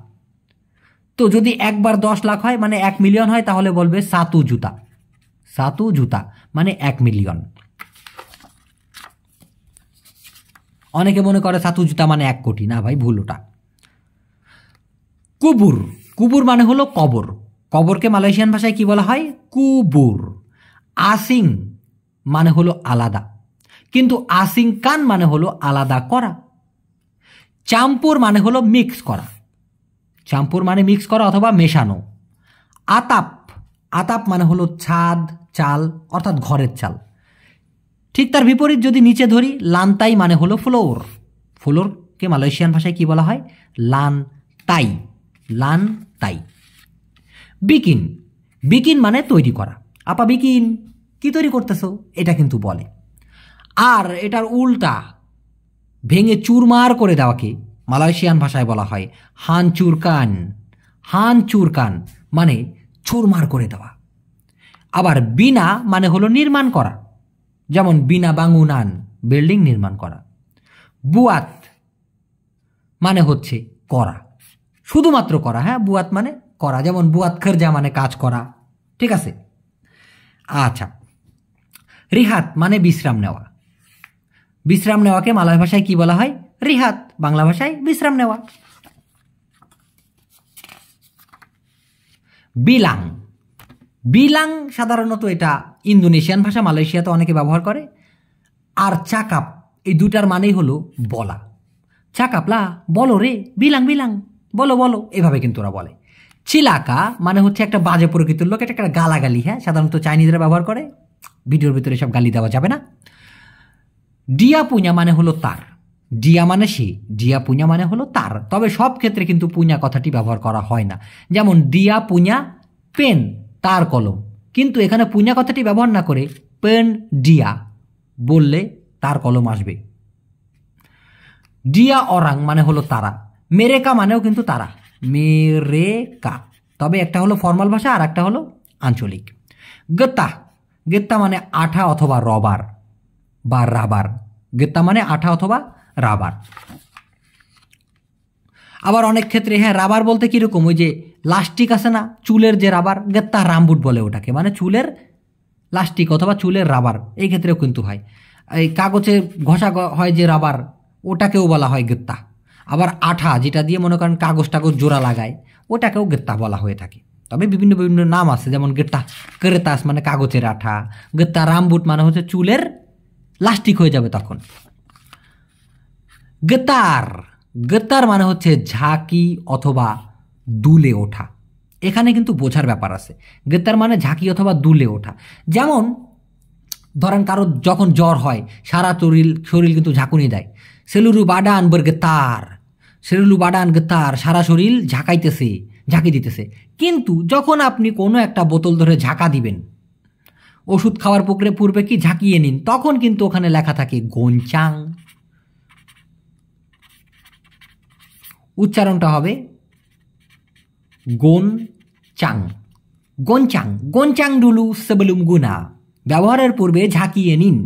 তো যদি একবার 10 লাখ হয় মানে 1 মিলিয়ন হয়, তাহলে বলবে সাতু জুতা। সাতু জুতা মানে 1 মিলিয়ন। অনেকে মনে করে সাতু জুতা মানে 1 কোটি, না ভাই, ভুল ওটা। কুবুর, কুবুর মানে হলো কবর। কবরকে মালয়েশিয়ান ভাষায় কি বলা হয়? কুবুর। আসিং মানে হলো আলাদা, কিন্তু আসিং কান মানে হলো আলাদা করা। চাম্পুর মানে হলো মিক্স করা, চাম্পুর মানে মিক্স করা অথবা মেশানো। আতাপ, আতাপ মানে হলো ছাদ, চাল, অর্থাৎ ঘরের চাল। ঠিক তার বিপরীত যদি নিচে ধরি, লানতাই মানে হলো ফ্লোর। ফ্লোরকে মালয়েশিয়ান ভাষায় কি বলা হয়? লান তাই, লান তাই। বিকিন, বিকিন মানে তৈরি করা। আপা বিকিন কি তৈরি করতেছো, এটা কিন্তু বলে। আর এটার উল্টা ভেঙে চুরমার করে দেওয়াকে মালয়েশিয়ান ভাষায় বলা হয় হানচুরকান। হানচুরকান মানে চুরমার করে দেওয়া। আবার বিনা মানে হলো নির্মাণ করা, যেমন বিনা বাঙ্গুনান বিল্ডিং নির্মাণ করা। বুয়াত মানে হচ্ছে করা, শুধুমাত্র করা। হ্যাঁ, বুয়াত মানে করা, যেমন বুয়াত খরজা মানে কাজ করা। ঠিক আছে, আচ্ছা। রিহাত মানে বিশ্রাম নেওয়া। বিশ্রাম নেওয়াকে মালয় ভাষায় কি বলা হয়? রিহাত। বাংলা ভাষায় বিশ্রাম নেওয়া। বিলাং। বিলাং সাধারণত এটা ইন্দোনেশিয়ান ভাষা, মালয়েশিয়াতে অনেকে ব্যবহার করে। আর চাকাপ, এই দুটার মানেই হলো বলা। চাকাপলা বলো রে, বিলাং বিলাং বলো বলো, এভাবে কিন্তু ওরা বলে। চিলাকা মানে হচ্ছে একটা বাজে প্রকৃতির লোক, এটা একটা গালাগালি। হ্যাঁ, সাধারণত চাইনিজরা ব্যবহার করে। ভিডিওর ভিতরে সব গালি দেওয়া যাবে না। ডিয়া পুñা মানে হলো তার। ডিয়া মানে সে, ডিয়া পুñা মানে হলো তার। তবে সব ক্ষেত্রে কিন্তু পুñা কথাটি ব্যবহার করা হয় না। যেমন ডিয়া পুñা পেন, তার কলম। কিন্তু এখানে পুñা কথাটি ব্যবহার না করে পেন ডিয়া বললে তার কলম আসবে। ডিয়া অরাং মানে হলো তারা। মেরেকা মানেও কিন্তু তারা, মেরেকা। তবে একটা হলো ফর্মাল ভাষা আর একটা হলো আঞ্চলিক। গেত্তা। গেত্তা মানে আঠা অথবা রবার বা রাবার। গেত্তা মানে আঠা অথবা রাবার। আবার অনেক ক্ষেত্রে হ্যাঁ, রাবার বলতে কিরকম, ওই যে লাস্টিক আছে না চুলের যে রাবার, গেত্তা রামবুট বলে ওটাকে, মানে চুলের লাস্টিক অথবা চুলের রাবার। এই ক্ষেত্রেও কিন্তু হয়। এই কাগজে ঘষা হয় যে রাবার, ওটাকেও বলা হয় গেত্তা। আবার আঠা যেটা দিয়ে মনে করেন কাগজ টাগজ জোড়া লাগায়, ওটাকেও গেত্তা বলা হয়ে থাকে। তবে বিভিন্ন বিভিন্ন নাম আছে, যেমন গেত্তা কেরেতাস মানে কাগজের আঠা, গেত্তা রামবুট মানে হচ্ছে চুলের লাস্টিক হয়ে যাবে তখন। গেতার। গেতার মানে হচ্ছে ঝাঁকি অথবা দুলে ওঠা। এখানে কিন্তু বোঝার ব্যাপার আছে। গেতার মানে ঝাঁকি অথবা দুলে ওঠা। যেমন ধরেন কারো যখন জ্বর হয়, সারা শরীর কিন্তু ঝাঁকুনি দেয়। সেলুরু বাডান বার গেতার, সেলুরু বাডান গেতার, সারা শরীর ঝাঁকাইতেছে, ঝাঁকি দিতেছে। কিন্তু যখন আপনি কোনো একটা বোতল ধরে ঝাঁকা দিবেন, ওষুধ খাওয়ার পূর্বে কি ঝাঁকিয়ে নিন, তখন কিন্তু ওখানে লেখা থাকে গোনচাং। উচ্চারণটা হবে গোনচাং। গোনচাং, গোনচাং ডুলু সেবলুম গুনা। ব্যবহারের পূর্বে ঝাঁকিয়ে নিন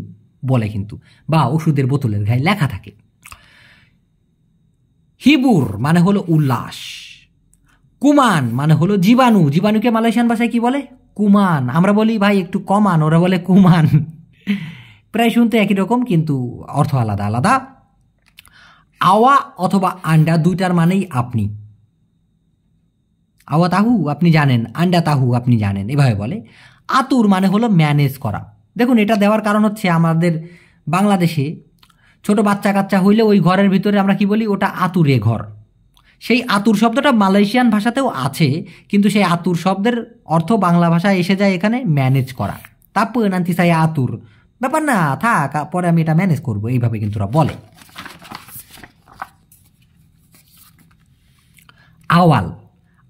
বলে কিন্তু, বা ওষুধের বোতলের গায়ে লেখা থাকে। হিবুর মানে হলো উল্লাস। কুমান মানে হলো জীবাণু। জীবাণুকে মালয়েশিয়ান ভাষায় কি বলে? কুমান। আমরা বলি ভাই একটু কমান, ওরা বলে কুমান। প্রায় শুনতে একই রকম কিন্তু অর্থ আলাদা আলাদা। আওয়া অথবা আন্ডা দুইটার মানেই আপনি। আওয়া তাহু আপনি জানেন, আন্ডা তাহু আপনি জানেন, এভাবে বলে। আতুর মানে হলো ম্যানেজ করা। দেখুন, এটা দেওয়ার কারণ হচ্ছে আমাদের বাংলাদেশে ছোট বাচ্চা কাচ্চা হইলে ওই ঘরের ভিতরে আমরা কি বলি, ওটা আতুরে ঘর। সেই আতুর শব্দটা মালয়েশিয়ান ভাষাতেও আছে, কিন্তু সেই আতুর শব্দের অর্থ বাংলা ভাষায় এসে যায় এখানে ম্যানেজ করা। তারপর নান্তি চাই আতুর, ব্যাপার না, থাক, পরে আমি এটা ম্যানেজ করবো, এইভাবে কিন্তু ওরা বলে। আওয়াল।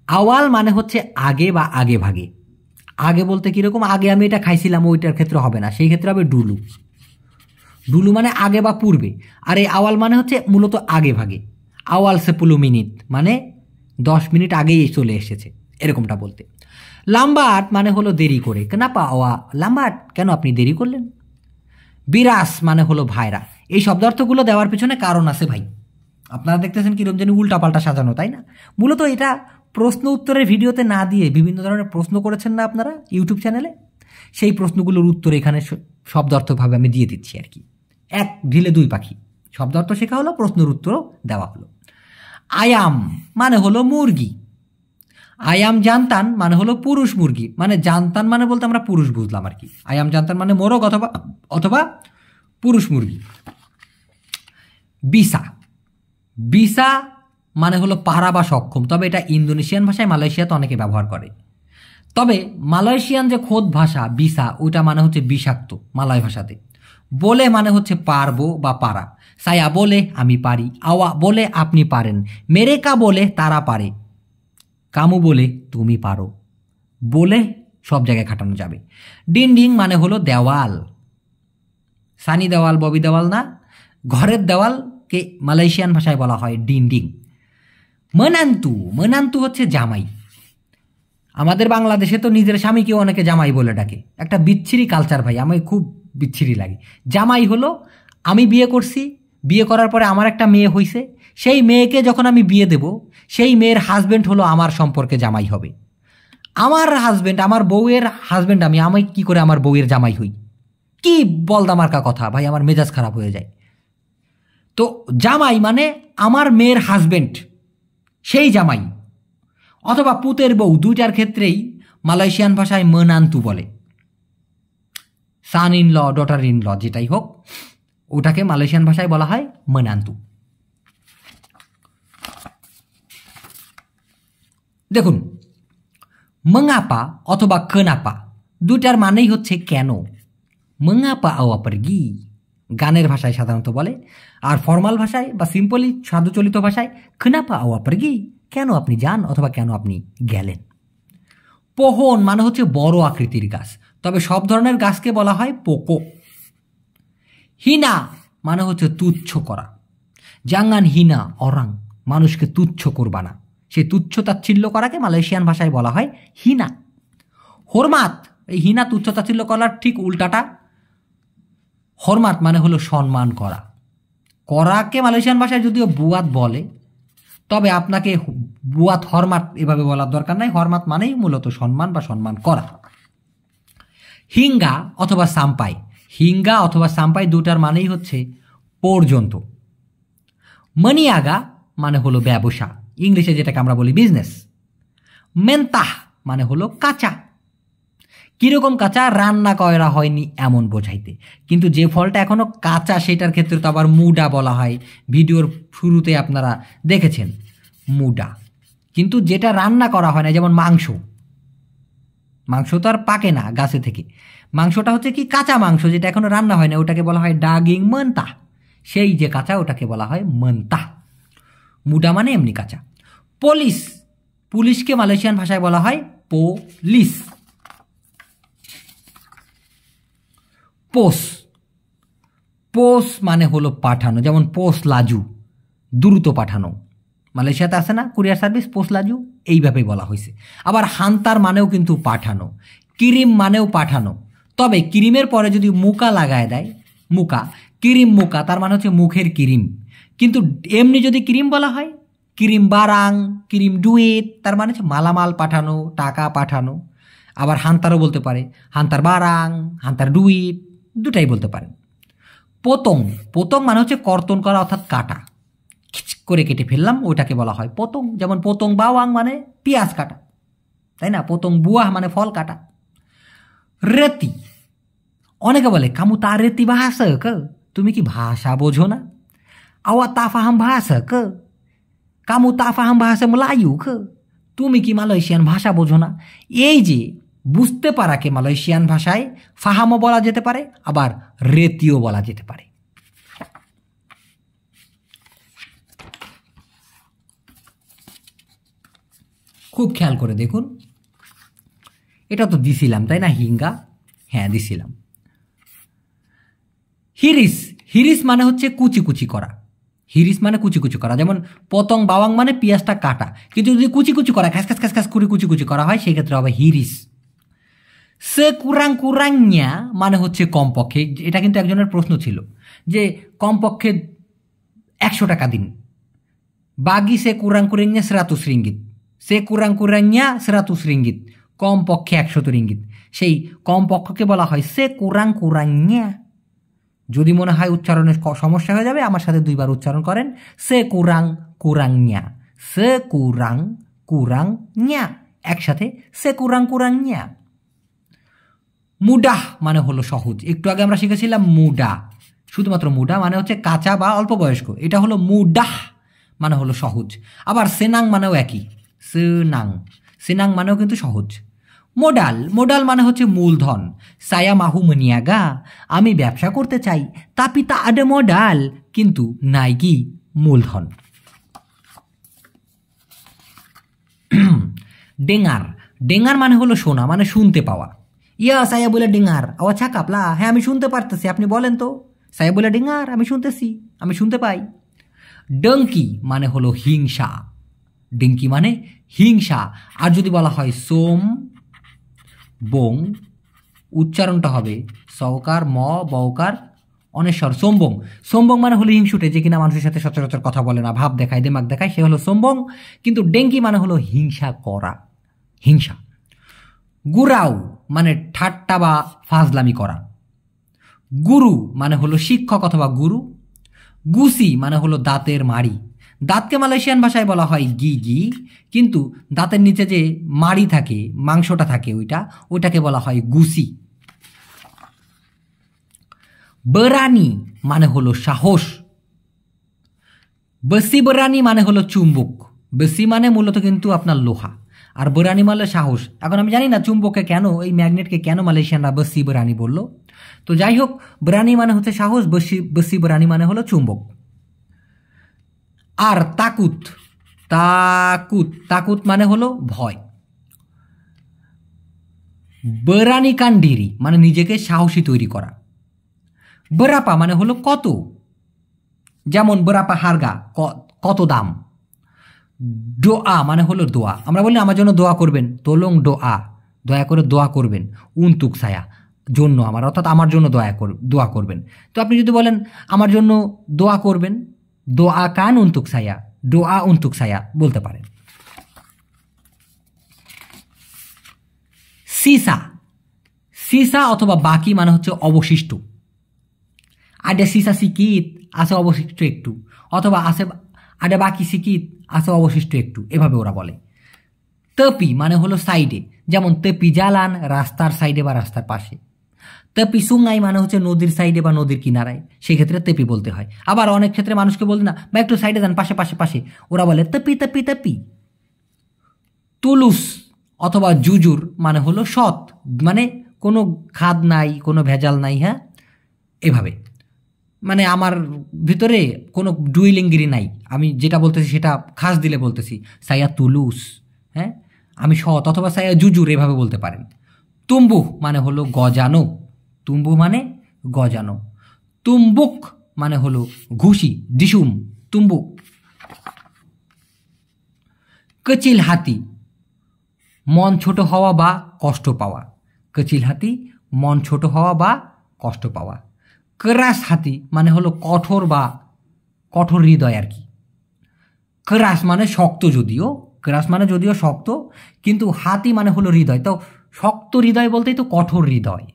আওয়াল মানে হচ্ছে আগে বা আগে ভাগে। আগে বলতে কিরকম, আগে আমি এটা খাইছিলাম, ওইটার ক্ষেত্রে হবে না, সেই ক্ষেত্রে হবে ডুলু। ডুলু মানে আগে বা পূর্বে। আর এই আওয়াল মানে হচ্ছে মূলত আগে ভাগে। আওয়াল সে 10 মিনিট মানে 10 মিনিট আগেই চলে এসেছে, এরকমটা বলতে। লাম্বাট মানে হলো দেরি করে। কেন পাওয়া লাম্বাট, কেন আপনি দেরি করলেন। বিরাস মানে হলো ভাইরা। এই শব্দার্থগুলো দেওয়ার পিছনে কারণ আছে ভাই। আপনারা দেখতেছেন কিরকম যেন উল্টাপাল্টা সাজানো, তাই না? মূলত এটা প্রশ্ন উত্তরের ভিডিওতে না দিয়ে বিভিন্ন ধরনের প্রশ্ন করেছেন না আপনারা ইউটিউব চ্যানেলে, সেই প্রশ্নগুলোর উত্তর এখানে শব্দার্থকভাবে আমি দিয়ে দিচ্ছি আর কি। এক ঢিলে দুই পাখি, শব্দার্থ শেখা হলো, প্রশ্নের উত্তরও দেওয়া হলো। আয়াম মানে হলো মুরগি। আয়াম জানতান মানে হলো পুরুষ মুরগি। মানে জানতান মানে বলতে আমরা পুরুষ বুঝলাম আর কি। আয়াম জানতান মানে মোরগ অথবা অথবা পুরুষ মুরগি। বিসা। বিসা মানে হলো পারা বা সক্ষম। তবে এটা ইন্দোনেশিয়ান ভাষায় মালয়েশিয়াতে অনেকে ব্যবহার করে। তবে মালয়েশিয়ান যে খোদ ভাষা বিসা, ওইটা মানে হচ্ছে বিষাক্ত মালয় ভাষাতে। বলে মানে হচ্ছে পারবো বা পারা। সায়া বলে আমি পারি, আওয়া বলে আপনি পারেন, মেরেকা বলে তারা পারে, কামু বলে তুমি পারো। বলে সব জায়গায় খাটানো যাবে। ডিন্ডিং মানে হলো দেওয়াল, সানি দেওয়াল ববি দেওয়াল না, ঘরের দেওয়ালকে মালয়েশিয়ান ভাষায় বলা হয় ডিন্ডিং। মেনান্তু, মেনান্তু হচ্ছে জামাই। আমাদের বাংলাদেশে তো নিজের স্বামীকেও অনেকে জামাই বলে ডাকে, একটা বিচ্ছিরি কালচার ভাই, আমার খুব বিচ্ছিরি লাগে। জামাই হলো আমি বিয়ে করছি, বিয়ে করার পরে আমার একটা মেয়ে হইছে, সেই মেয়েকে যখন আমি বিয়ে দেব সেই মেয়ের হাজব্যান্ড হলো আমার সম্পর্কে জামাই হবে। আমার হাজব্যান্ড, আমার বউয়ের হাজব্যান্ড আমি কি করে আমার বউয়ের জামাই হই? কি বলদামার্কা কথা ভাই, আমার মেজাজ খারাপ হয়ে যায়। তো জামাই মানে আমার মেয়ের হাজব্যান্ড, সেই জামাই, অথবা পুতের বউ, দুইটার ক্ষেত্রেই মালয়েশিয়ান ভাষায় মেনান্তু বলে। Son in law, daughter in law, যেটাই হোক ওটাকে মালয়েশিয়ান ভাষায় বলা হয় মেনান্তু। দেখুন, মেঙ্গাপা অথবা কেনাপা দুইটার মানেই হচ্ছে কেন। মেঙ্গাপা আওয়া পারগি গানের ভাষায় সাধারণত বলে, আর ফর্মাল ভাষায় বা সিম্পলি সাধুচলিত ভাষায় কেনাপা আওয়া পারগি, কেন আপনি যান অথবা কেন আপনি গেলেন। পোহন মানে হচ্ছে বড় আকৃতির গাছ, তবে সব ধরনের গাছকে বলা হয় পোকো। হিনা মানে হচ্ছে তুচ্ছ করা। জাঙ্গান হিনা অরাং, মানুষকে তুচ্ছ করবা না, সেই তুচ্ছ তাচ্ছিল্য করাকে মালয়েশিয়ান ভাষায় বলা হয় হিনা। হরমাত, এই হিনা তুচ্ছ তাচ্ছিল্য করার ঠিক উল্টাটা। হরমাত মানে হলো সম্মান করা। করাকে মালয়েশিয়ান ভাষায় যদিও বুয়াত বলে, তবে আপনাকে বুয়াত হরমাত এভাবে বলার দরকার নাই। হরমাত মানেই মূলত সম্মান বা সম্মান করা। হিঙ্গা অথবা সাম্পাই, হিঙ্গা অথবা সাম্পাই দুটার মানেই হচ্ছে পর্যন্ত। মনিয়াগা মানে হলো ব্যবসা, ইংলিশে যেটাকে আমরা বলি বিজনেস। মেন্তাহ মানে হলো কাঁচা। কীরকম কাঁচা? রান্না করা হয়নি এমন বোঝাইতে। কিন্তু যে ফলটা এখনও কাঁচা সেটার ক্ষেত্রে তো আবার মুডা বলা হয়, ভিডিওর শুরুতে আপনারা দেখেছেন মুডা। কিন্তু যেটা রান্না করা হয় না, যেমন মাংস, মাংস তো আর পাকে না গাছে থেকে, মাংসটা হচ্ছে কি কাঁচা মাংস, যেটা এখনো রান্না হয় না, ওটাকে বলা হয় ডাগিং মেন্তা। সেই যে কাঁচা ওটাকে বলা হয় মেন্তা। মুডা মানে এমনি কাঁচা। পুলিশ, পুলিশকে মালয়েশিয়ান ভাষায় বলা হয় পোলিস। পোস, পোস মানে হলো পাঠানো, যেমন পোস লাজু, দ্রুত পাঠানো। মালয়েশিয়াতে আছে না কুরিয়ার সার্ভিস, পোস লাজু, এইভাবেই বলা হয়েছে। আবার হান্তার মানেও কিন্তু পাঠানো, কিরিম মানেও পাঠানো। তবে কিরিমের পরে যদি মুকা লাগায় দেয়, মুকা, কিরিম মুকা, তার মানে হচ্ছে মুখের কিরিম। কিন্তু এমনি যদি কিরিম বলা হয়, কিরিম বারাং, কিরিম ডুইট, তার মানে হচ্ছে মালামাল পাঠানো, টাকা পাঠানো। আবার হান্তারও বলতে পারে, হান্তার বারাং, হান্তার ডুইট, দুটাই বলতে পারেন। পতং, পতং মানে হচ্ছে কর্তন করা অর্থাৎ কাটা, খিচ করে কেটে ফেললাম, ওইটাকে বলা হয় পতং। যেমন পতং বাওয়াং মানে পেঁয়াজ কাটা, তাই না? পতং বুয়াহ মানে ফল কাটা। রেতি, অনেকে বলে কামু তা রেতি ভাষা কে, তুমি কি ভাষা বোঝো না? আওয়া তা ফাহাম ভাষা কে, কামু তা ফাহাম ভাষা মলায়ু কে, তুমি কি মালয়েশিয়ান ভাষা বোঝো না? এই যে বুঝতে পারাকে মালয়েশিয়ান ভাষায় ফাহামও বলা যেতে পারে, আবার রেতিও বলা যেতে পারে। খুব খেয়াল করে দেখুন, এটা তো দিছিলাম তাই না, হিঙ্গা, হ্যাঁ দিছিলাম। হিরিস, হিরিস মানে হচ্ছে কুচি কুচি করা, হিরিস মানে কুচি কুচি করা। যেমন পতং বাওয়াং মানে পেঁয়াজটা কাটা, কিন্তু যদি কুচি কুচি করা, খ্যাস খ্যাস খ্যাস খ্যাস করে কুচি কুচি করা হয়, সেক্ষেত্রে হবে হিরিস। সে কুরাং কুরাংয়া মানে হচ্ছে কমপক্ষে। এটা কিন্তু একজনের প্রশ্ন ছিল যে কমপক্ষে 100 টাকা দিন। বাগি সে কুরাং কুরাংয়া 100 রিঙ্গিত, সে কুরাং কুরাংয়া 100 রিঙ্গিত, কমপক্ষে 100 রিঙ্গিত। সেই কমপক্ষকে বলা হয় সে কুরাং কুরাংয়া। যদি মনে হয় উচ্চারণের সমস্যা হয়ে যাবে, আমার সাথে 2 বার উচ্চারণ করেন, সে কুরাং কুরাংয়া, সে কুরাং কুরাংয়া, একসাথে সে কুরাং কুরাংয়া। মুডাহ মানে হলো সহজ। একটু আগে আমরা শিখেছিলাম মুডা, শুধুমাত্র মুডা মানে হচ্ছে কাঁচা বা অল্প বয়স্ক, এটা হলো মুডাহ মানে হলো সহজ। আবার সেনাং মানেও একই, সেনাং, সেনাং মানেও কিন্তু সহজ। মোডাল, মোডাল মানে হচ্ছে মূলধন। সায়া মাহু মনিয়াগা, আমি ব্যবসা করতে চাই, তাপি তা আডে মোডাল, কিন্তু নাই কি মূলধন। ডেঙ্গার, ডেঙ্গার মানে হলো শোনা, মানে শুনতে পাওয়া। ইয়া সায়া বলে ডেঙ্গার আওয়াজ কাপলা, হ্যাঁ আমি শুনতে পারতেছি, আপনি বলেন তো। সায়া বলে ডেঙ্গার, আমি শুনতেছি, আমি শুনতে পাই। ডঙ্কি মানে হলো হিংসা, ডিঙ্কি মানে হিংসা। আর যদি বলা হয় সোম বং, উচ্চারণটা হবে সৌকার ম বৌকার অনেশ্বর, সোমবং। সোমবং মানে হলো হিংসুটে, যে কিনা মানুষের সাথে সচরাচর কথা বলে না, ভাব দেখায়, দেমাগ দেখায়, সে হলো সোমবং। কিন্তু ডেঙ্কি মানে হলো হিংসা করা, হিংসা। গুরাও মানে ঠাট্টা বা ফাজলামি করা। গুরু মানে হলো শিক্ষক অথবা গুরু। গুসি মানে হলো দাঁতের মাড়ি। দাঁতকে মালয়েশিয়ান ভাষায় বলা হয় গিগি, কিন্তু দাঁতের নিচে যে মাড়ি থাকে, মাংসটা থাকে, ওইটাকে বলা হয় গুসি। বেরানি মানে হলো সাহস। বেসি বেরানি মানে হলো চুম্বক। বেসি মানে মূলত কিন্তু আপনার লোহা, আর বেরানি মানে সাহস। এখন আমি জানি না চুম্বককে কেন, এই ম্যাগনেটকে কেন মালয়েশিয়ানরা বেসি বেরানি বললো। তো যাই হোক, বেরানি মানে হচ্ছে সাহস, বেসি বেরানি মানে হলো চুম্বক। আর তাকুত, তাকুত, তাকুত মানে হলো ভয়। বেরানি কান্ডিরি মানে নিজেকে সাহসী তৈরি করা। বেরাপা মানে হলো কত, যেমন বেরাপা হারগা কত দাম। দোয়া মানে হলো দোয়া, আমরা বলি আমার জন্য দোয়া করবেন, তোলং দোয়া, দয়া করে দোয়া করবেন। উনতুক ছায়া জন্য আমার, অর্থাৎ আমার জন্য দোয়া করবেন। তো আপনি যদি বলেন আমার জন্য দোয়া করবেন, দোয়া কান উনতুক ছায়া, দোয়া উনতুক ছায়া বলতে পারেন। সিসা, সিসা অথবা বাকি মানে হচ্ছে অবশিষ্ট। আডে সিসা সিকিত, আছে অবশিষ্ট একটু, অথবা আছে আডে বাকি সিকিত, আছে অবশিষ্ট একটু, এভাবে ওরা বলে। তেপি মানে হলো সাইডে, যেমন তেপি জালান রাস্তার সাইডে বা রাস্তার পাশে। তেপি সুঙ্গাই মানে হচ্ছে নদীর সাইডে বা নদীর কিনারায়, সেই ক্ষেত্রে তেপি বলতে হয়। আবার অনেক ক্ষেত্রে মানুষকে বলতে না, বা একটু সাইডে যান, পাশে পাশে পাশে, ওরা বলে তেপি তেপি তেপি। তুলুস অথবা জুজুর মানে হলো সৎ, মানে কোনো খাদ নাই, কোনো ভেজাল নাই, হ্যাঁ এভাবে। মানে আমার ভিতরে কোনো ডুইলিংগিরি নাই, আমি যেটা বলতেছি সেটা খাস দিলে বলতেছি, সাইয়া তুলুস, হ্যাঁ আমি সৎ, অথবা সাইয়া জুজুর, এভাবে বলতে পারেন। তুম্বু মানে হলো গজানো, তুম্বু মানে গজানো। তুম্বুক মানে হলো ঘুষি, ডিসুম, তুম্বুক। কচিল হাতি মন ছোট হওয়া বা কষ্ট পাওয়া। কচিল হাতি মন ছোট হওয়া বা কষ্ট পাওয়া। কেরাস হাতি মানে হলো কঠোর বা কঠোর হৃদয় আর কি। কেরাস মানে শক্ত, যদিও কেরাস মানে যদিও শক্ত, কিন্তু হাতি মানে হলো হৃদয়। তো শক্ত হৃদয় বলতেই তো কঠোর হৃদয়।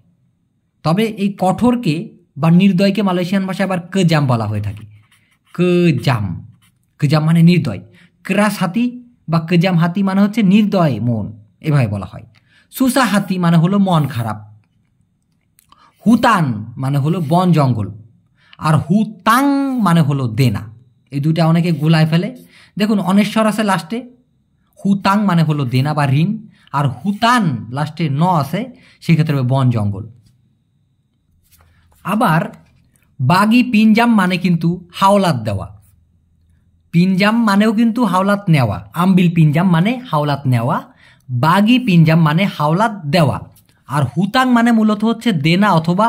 তবে এই কঠোরকে বা নির্দয়কে মালয়েশিয়ান ভাষায় আবার কেজাম বলা হয়ে থাকে। কেজাম, কেজাম মানে নির্দয়। কেরাস হাতি বা কেজাম হাতি মানে হচ্ছে নির্দয় মন, এভাবে বলা হয়। সুসা হাতি মানে হলো মন খারাপ। হুতান মানে হলো বন জঙ্গল, আর হুতাং মানে হলো দেনা। এই দুইটা অনেকে গোলায় ফেলে। দেখুন অনেশ্বর আছে লাস্টে, হুতাং মানে হলো দেনা বা ঋণ, আর হুতান লাস্টে ন আছে, সেক্ষেত্রে বন জঙ্গল। আবার বাগি পিনজাম মানে কিন্তু হাওলাত দেওয়া। পিনজাম মানেও কিন্তু হাওলাত নেওয়া। আম্বিল পিনজাম মানে হাওলাত নেওয়া, বাগি পিনজাম মানে হাওলাত দেওয়া। আর হুতাং মানে মূলত হচ্ছে দেনা অথবা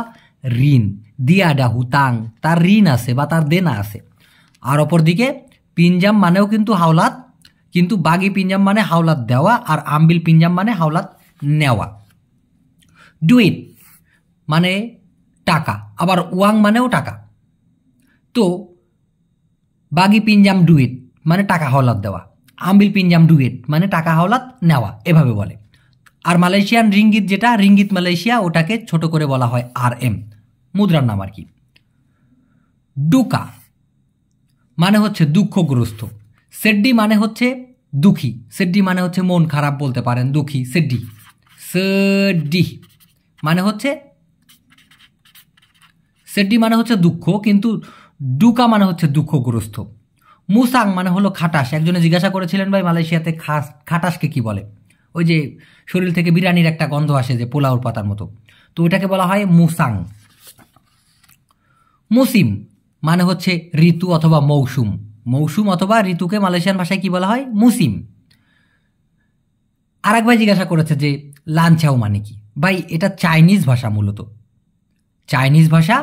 ঋণ। দিয়াডা হুতাং, তার ঋণ আছে বা তার দেনা আছে। আর অপরদিকে পিনজাম মানেও কিন্তু হাওলাত, কিন্তু বাগি পিনজাম মানে হাওলাত দেওয়া, আর আম্বিল পিনজাম মানে হাওলাত নেওয়া। ডুইট মানে টাকা, আবার ওয়াং মানেও টাকা। তো বাগি পিনজাম ডুইট মানে টাকা হাওলাত দেওয়া, আম্বিল পিনজাম ডুইট মানে টাকা হাওলাত নেওয়া, এভাবে বলে। আর মালয়েশিয়ান রিঙ্গিত, যেটা রিঙ্গিত মালয়েশিয়া, ওটাকে ছোট করে বলা হয় RM, মুদ্রার নাম আর কি। ডুকা মানে হচ্ছে দুঃখগ্রস্ত। সেড্ডি মানে হচ্ছে দুঃখী, সেড্ডি মানে হচ্ছে মন খারাপ বলতে পারেন, দুঃখী। সেড্ডি, সেড্ডি মানে হচ্ছে, সেড্ডি মানে হচ্ছে দুঃখ, কিন্তু ডুকা মানে হচ্ছে দুঃখগ্রস্ত। মুসাং মানে হলো খাটাস। একজনে জিজ্ঞাসা করেছিলেন ভাই মালয়েশিয়াতে খাটাসকে কি বলে, ওই যে শরীর থেকে বিরিয়ানির একটা গন্ধ আসে যে পোলাওর পাতার মতো, তো ওইটাকে বলা হয় মুসাং। মুসিম মানে হচ্ছে ঋতু অথবা মৌসুম। মৌসুম অথবা ঋতুকে মালয়েশিয়ান ভাষায় কি বলা হয়? মুসিম। আর এক ভাই জিজ্ঞাসা করেছে যে লানচাও মানে কি। ভাই এটা চাইনিজ ভাষা, মূলত চাইনিজ ভাষা।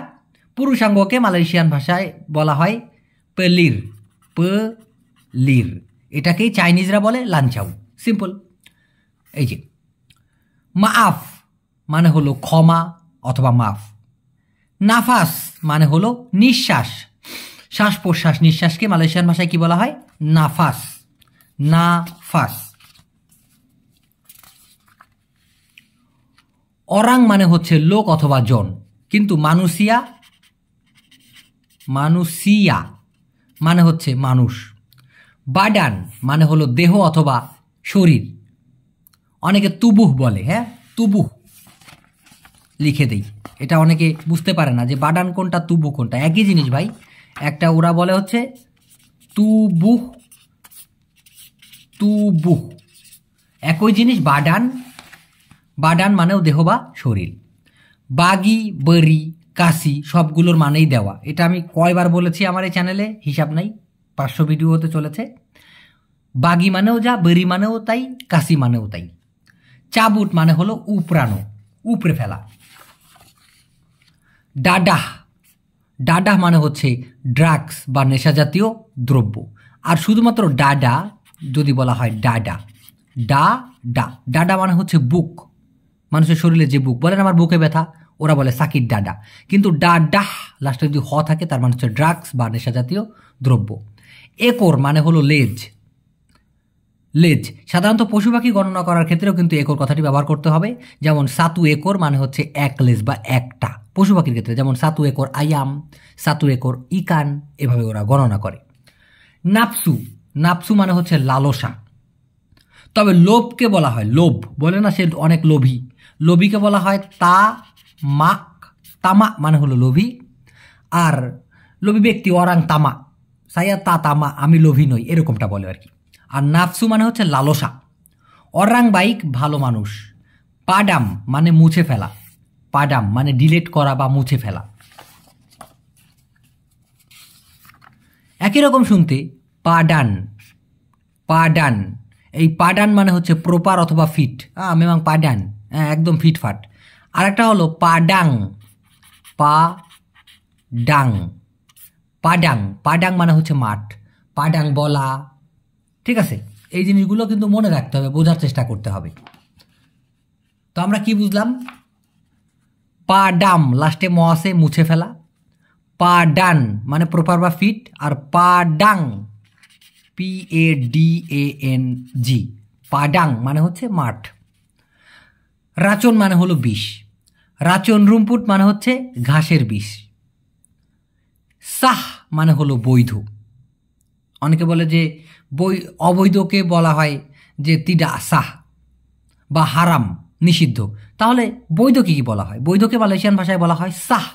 পুরুষাঙ্গকে মালয়েশিয়ান ভাষায় বলা হয় পেলির, লির, এটাকেই চাইনিজরা বলে লানচাও, সিম্পল। এই যে মাফ মানে হলো ক্ষমা অথবা মাফ। নাফাস মানে হলো নিঃশ্বাস, শ্বাস প্রশ্বাস, নিঃশ্বাসকে মালয়েশিয়ান ভাষায় কি বলা হয়? নাফাস, নাফাস। অরাং মানে হচ্ছে লোক অথবা জন, কিন্তু মানুষিয়া মানে হচ্ছে মানুষ। বাডান মানে হলো দেহ অথবা শরীর, অনেকে তুবুহ বলে, হ্যাঁ তুবুহ লিখে দেই, এটা অনেকে বুঝতে পারে না যে বাডান কোনটা তুবুহ কোনটা, একই জিনিস ভাই। একটা ওরা বলে হচ্ছে তুবুহ, তুবুহ একই জিনিস। বাডান মানেও দেহ বা শরীর। বাগি, বরি, কাশি সবগুলোর মানেই দেওয়া। এটা আমি কয়বার বলেছি আমার এই চ্যানেলে হিসাব নাই, 500 ভিডিও হতে চলেছে। বাগি মানেও যা, বরি মানেও তাই, কাশি মানেও তাই। চাবুট মানে হলো উপড়ানো, উপড়ে ফেলা। ডাডাহ মানে হচ্ছে ড্রাগস বা নেশাজাতীয় দ্রব্য। আর শুধুমাত্র ডাডা যদি বলা হয় ডাডা মানে হচ্ছে বুক, মানুষের শরীরে যে বুক, বলেন আমার বুকে ব্যথা, ওরা বলে সাকির ডাডা। কিন্তু ডাডাহ লাস্টে যদি হ থাকে তার মানে হচ্ছে ড্রাগস বা নেশাজাতীয় দ্রব্য। একর মানে হলো লেজ, সাধারণত পশু পাখি গণনা করার ক্ষেত্রেও কিন্তু একর কথাটি ব্যবহার করতে হবে। যেমন সাতু একর মানে হচ্ছে এক লেজ বা একটা, পশু পাখির ক্ষেত্রে যেমন সাতু একর আয়াম, সাতু একর ইকান, এভাবে ওরা গণনা করে। নাপসু মানে হচ্ছে লালসা। তবে লোভকে বলা হয়, লোভ বলে না সে অনেক লোভী, লোভীকে বলা হয় তামা মানে হলো লোভী। আর লোভী ব্যক্তি অরাং তামা, সাইয়া তামা, আমি লোভী নই, এরকমটা বলে আর কি। আর নাফসু মানে হচ্ছে লালসা। অরাং বাইক ভালো মানুষ। পাডাম মানে মুছে ফেলা, পাডাম মানে ডিলেট করা বা মুছে ফেলা। একই রকম শুনতে পাডান, এই পাডান মানে হচ্ছে প্রপার অথবা ফিট, মেমাং পাডান, একদম ফিটফাট। আর একটা হলো পাডাং মানে হচ্ছে মাঠ, পাডাং বলা, ঠিক আছে। এই জিনিসগুলো কিন্তু মনে রাখতে হবে, বোঝার চেষ্টা করতে হবে। তো আমরা কি বুঝলাম? পাডাম লাস্টে ম আছে, মুছে ফেলা। পাডান মানে প্রপার বা ফিট। আর পাডাং PADANG, পাডাং মানে হচ্ছে মাঠ। রাচন মানে হলো বিষ, রাচন রুমপুট মানে হচ্ছে ঘাসের বিষ। সাহ মানে হলো বৈধ, অনেকে বলে যে অবৈধকে বলা হয় যে তিডা সাহ বা হারাম, নিষিদ্ধ। তাহলে বৈধকে কি বলা হয়? বৈধকে মালয়েশিয়ান ভাষায় বলা হয় সাহ।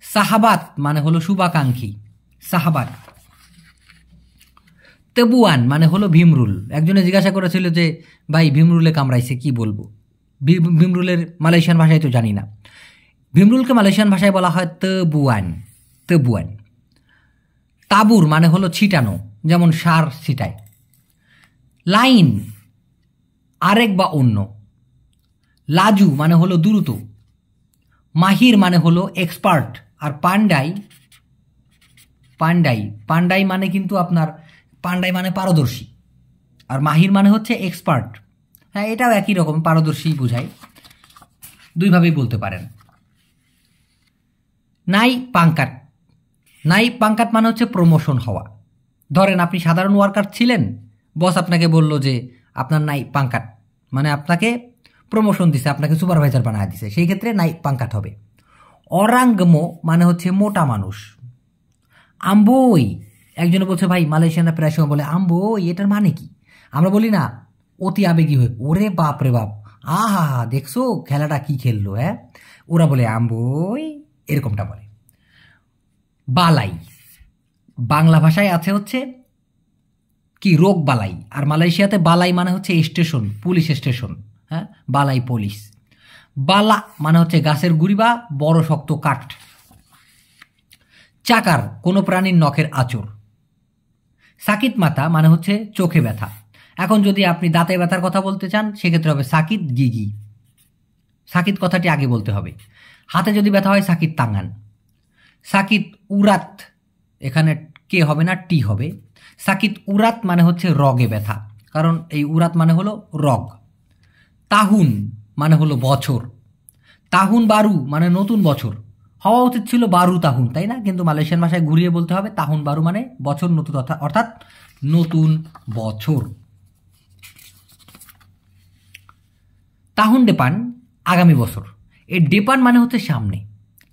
সাহাবাত মানে হলো শুভাকাঙ্ক্ষী, সাহাবাত। তেবুয়ান মানে হলো ভীমরুল। একজনে জিজ্ঞাসা করেছিল যে ভাই ভীমরুলে কামড়াইছে, কি বলবো? ভীমরুলের মালয়েশিয়ান ভাষায় তো জানি না। ভীমরুলকে মালয়েশিয়ান ভাষায় বলা হয় তেবুয়ান। তাবুর মানে হলো ছিটানো, যেমন সার ছিটায়। লাইন আরেক বা অন্য। লাজু মানে হলো দ্রুত। মাহির মানে হলো এক্সপার্ট। আর পান্ডাই মানে কিন্তু আপনার পান্ডাই মানে পারদর্শী, আর মাহির মানে হচ্ছে এক্সপার্ট। হ্যাঁ, এটাও একই রকম, পারদর্শী বোঝায়, দুইভাবেই বলতে পারেন। নাই পাঙ্কাট মানে হচ্ছে প্রমোশন হওয়া। ধরেন আপনি সাধারণ ওয়ার্কার ছিলেন, বস আপনাকে বলল যে আপনার নাই পাঙ্কাট, মানে আপনাকে প্রমোশন দিছে, আপনাকে সুপারভাইজার বানায় দিছে, সেই ক্ষেত্রে নাই পাঙ্কাট হবে। অরাঙ্গমো মানে হচ্ছে মোটা মানুষ। আম্বই, একজনে বলছে ভাই মালয়েশিয়ানরা প্রায় সময় বলে আম্বই, এটার মানে কি? আমরা বলি না অতি আবেগী হয়ে, ওরে বাপ রে বাপ, আহা দেখছো খেলাটা কি খেললো, হ্যাঁ, ওরা বলে আম্বই, এরকমটা বলে। বালাই, বাংলা ভাষায় আছে হচ্ছে কি রোগ বালাই, আর মালয়েশিয়াতে বালাই মানে হচ্ছে স্টেশন, পুলিশ স্টেশন, হ্যাঁ, বালাই পুলিশ। বালা মানে হচ্ছে গাছের গুড়ি বা বড় শক্ত কাঠ। চাকার কোনো প্রাণীর নখের আঁচড়। সাকিত মাতা মানে হচ্ছে চোখে ব্যথা। এখন যদি আপনি দাঁতে ব্যথার কথা বলতে চান সেক্ষেত্রে হবে সাকিত গিগি, সাকিত কথাটি আগে বলতে হবে। হাতে যদি ব্যথা হয় সাকিত তাঙ্গান, সাকিত উরাত, এখানে কে হবে না টি হবে। সাকিত উরাত মানে হচ্ছে রগে ব্যথা, কারণ এই উরাত মানে হলো রগ। তাহুন মানে হলো বছর, তাহুন বারু মানে নতুন বছর, হওয়া উচিত ছিল বারু তাহুন, তাই না? কিন্তু মালয়েশিয়ান ভাষায় ঘুরিয়ে বলতে হবে তাহুন বারু মানে বছর নতুন, অর্থাৎ নতুন বছর। তাহুন ডেপান আগামী বছর, এই ডেপান মানে হচ্ছে সামনে,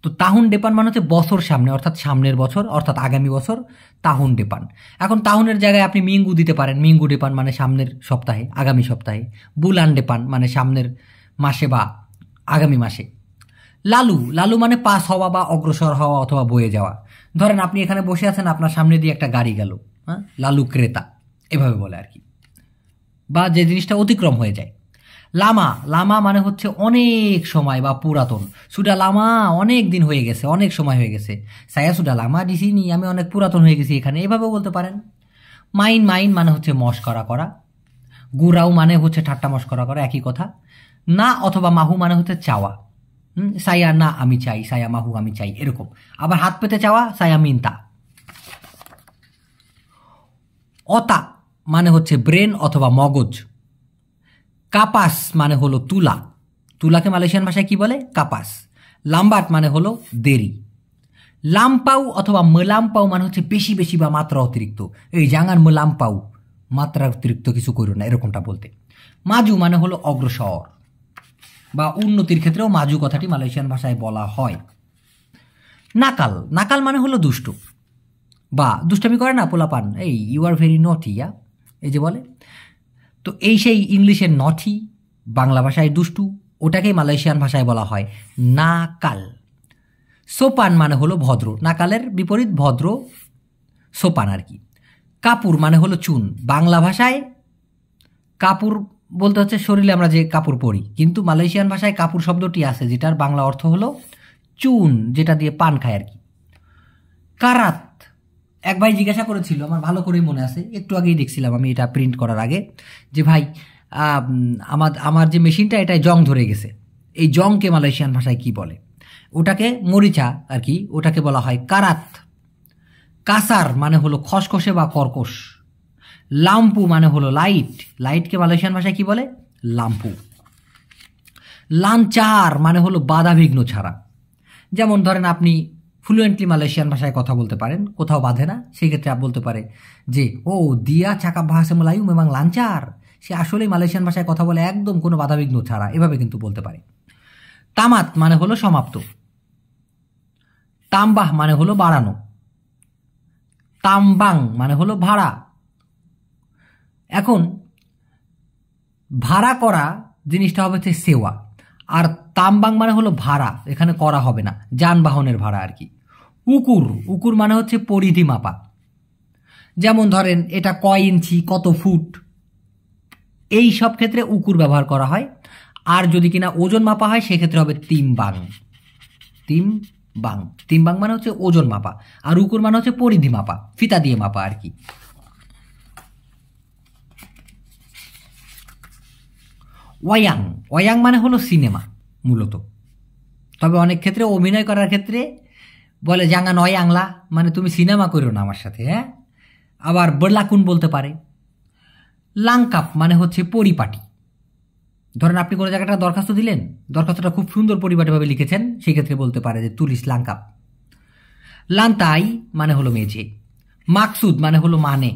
তো তাহুন ডেপান মানে হচ্ছে বছর সামনে, অর্থাৎ সামনের বছর, অর্থাৎ আগামী বছর, তাহুন ডেপান। এখন তাহুনের জায়গায় আপনি মিঙ্গু দিতে পারেন, মিঙ্গু ডেপান মানে সামনের সপ্তাহে, আগামী সপ্তাহে। বুলান ডেপান মানে সামনের মাসে বা আগামী মাসে। লালু, লালু মানে পাস হওয়া বা অগ্রসর হওয়া অথবা বয়ে যাওয়া। ধরেন আপনি এখানে বসে আছেন, আপনার সামনে দিয়ে একটা গাড়ি গেল, হ্যাঁ, লালু ক্রেতা, এভাবে বলে আর কি, বা যে জিনিসটা অতিক্রম হয়ে যায়। লামা, লামা মানে হচ্ছে অনেক সময় বা পুরাতন। সুডা লামা অনেক দিন হয়ে গেছে, অনেক সময় হয়ে গেছে। সায়া সুডা লামা ডিসিনি, আমি অনেক পুরাতন হয়ে গেছি এখানে, এভাবেও বলতে পারেন। মাইন, মাইন মানে হচ্ছে মস্করা করা। গুরাও মানে হচ্ছে ঠাট্টা মস্করা করা, একই কথা। না অথবা মাহু মানে হচ্ছে চাওয়া, সায়া না আমি চাই, সায়া মাহু আমি চাই, এরকম। আবার হাত পেতে চাওয়া সায়া মিনতা। অতা মানে হচ্ছে ব্রেন অথবা মগজ। কাপাস মানে হলো তুলা, তুলাকে মালয়েশিয়ান ভাষায় কি বলে? কাপাস। লাম্বাট মানে হলো দেরি। লাম্পাউ অথবা মেলাম্পাউ মানে হচ্ছে বেশি বেশি বা মাত্রা অতিরিক্ত, এই জাঙ্গান মেলাম্পাউ, মাত্রা অতিরিক্ত কিছু করো না, এরকমটা বলতে। মাজু মানে হলো অগ্রসর বা উন্নতির ক্ষেত্রেও মাজু কথাটি মালয়েশিয়ান ভাষায় বলা হয়। নাকাল, নাকাল মানে হলো দুষ্ট বা দুষ্টামি করে না পোলাপান, এই ইউ আর ভেরি নটি, এই যে বলে। তো এই সেই ইংলিশের নটি, বাংলা ভাষায় দুষ্টু, ওটাকেই মালয়েশিয়ান ভাষায় বলা হয় নাকাল। সোপান মানে হলো ভদ্র, নাকালের বিপরীত ভদ্র, সোপান আর কি। কাপুর মানে হলো চুন, বাংলা ভাষায় কাপুর বলতে হচ্ছে শরীরে আমরা যে কাপড় পরি, কিন্তু মালয়েশিয়ান ভাষায় কাপুর শব্দটি আছে যেটার বাংলা অর্থ হলো চুন, যেটা দিয়ে পান খায় আর কি। কারাত, এক ভাই জিজ্ঞাসা করেছিল, আমার ভালো করেই মনে আছে, একটু আগেই দেখছিলাম আমি এটা প্রিন্ট করার আগে, যে ভাই আমার যে মেশিনটা এটায় জং ধরে গেছে, এই জংকে মালয়েশিয়ান ভাষায় কি বলে? ওটাকে মরিচা আর কি, ওটাকে বলা হয় কারাত। কাসার মানে হলো খসখসে বা কর্কশ। লাম্পু মানে হলো লাইট, লাইটকে মালয়েশিয়ান ভাষায় কি বলে? লাম্পু। লাঞ্চার মানে হলো বাধাবিঘ্ন ছাড়া। যেমন ধরেন আপনি ফ্লুয়েন্টলি মালয়েশিয়ান ভাষায় কথা বলতে পারেন, কোথাও বাধে না, সেই ক্ষেত্রে আপনি বলতে পারে যে ও দিয়া চাকা ভাষা মলায়ু এবং লাঞ্চার, সে আসলেই মালয়েশিয়ান ভাষায় কথা বলে একদম কোনো বাধাবিঘ্ন ছাড়া, এভাবে কিন্তু বলতে পারে। তামাত মানে হলো সমাপ্ত। তামবাহ মানে হলো বাড়ানো। তামবাং মানে হলো ভাড়া। এখন ভাড়া করা জিনিসটা হবে হচ্ছে সেওয়া, আর তামবাং মানে হলো ভাড়া, এখানে করা হবে না, যানবাহনের ভাড়া আর কি। উকুর, উকুর মানে হচ্ছে পরিধি মাপা। যেমন ধরেন এটা কয় ইঞ্চি, কত ফুট, এই সব ক্ষেত্রে উকুর ব্যবহার করা হয়। আর যদি কিনা ওজন মাপা হয় সেক্ষেত্রে হবে তিমবাং। তিমবাং, তিমবাং মানে হচ্ছে ওজন মাপা, আর উকুর মানে হচ্ছে পরিধি মাপা, ফিতা দিয়ে মাপা আর কি। ওয়ায়াং, ওয়ায়াং মানে হলো সিনেমা মূলত, তবে অনেক ক্ষেত্রে অভিনয় করার ক্ষেত্রে বলে জাঙ্গা নয় আংলা, মানে তুমি সিনেমা করো না আমার সাথে, হ্যাঁ। আবার বরলাকুন বলতে পারে। লাংকাপ মানে হচ্ছে পরিপাটি। ধরেন আপনি কোনো জায়গাটা দরখাস্ত দিলেন, দরখাস্তটা খুব সুন্দর পরিপাটিভাবে লিখেছেন, সেই ক্ষেত্রে বলতে পারে যে তুলিস লাংকাপ। লান্তাই মানে হলো মেঝে। মাকসুদ মানে হলো মানে,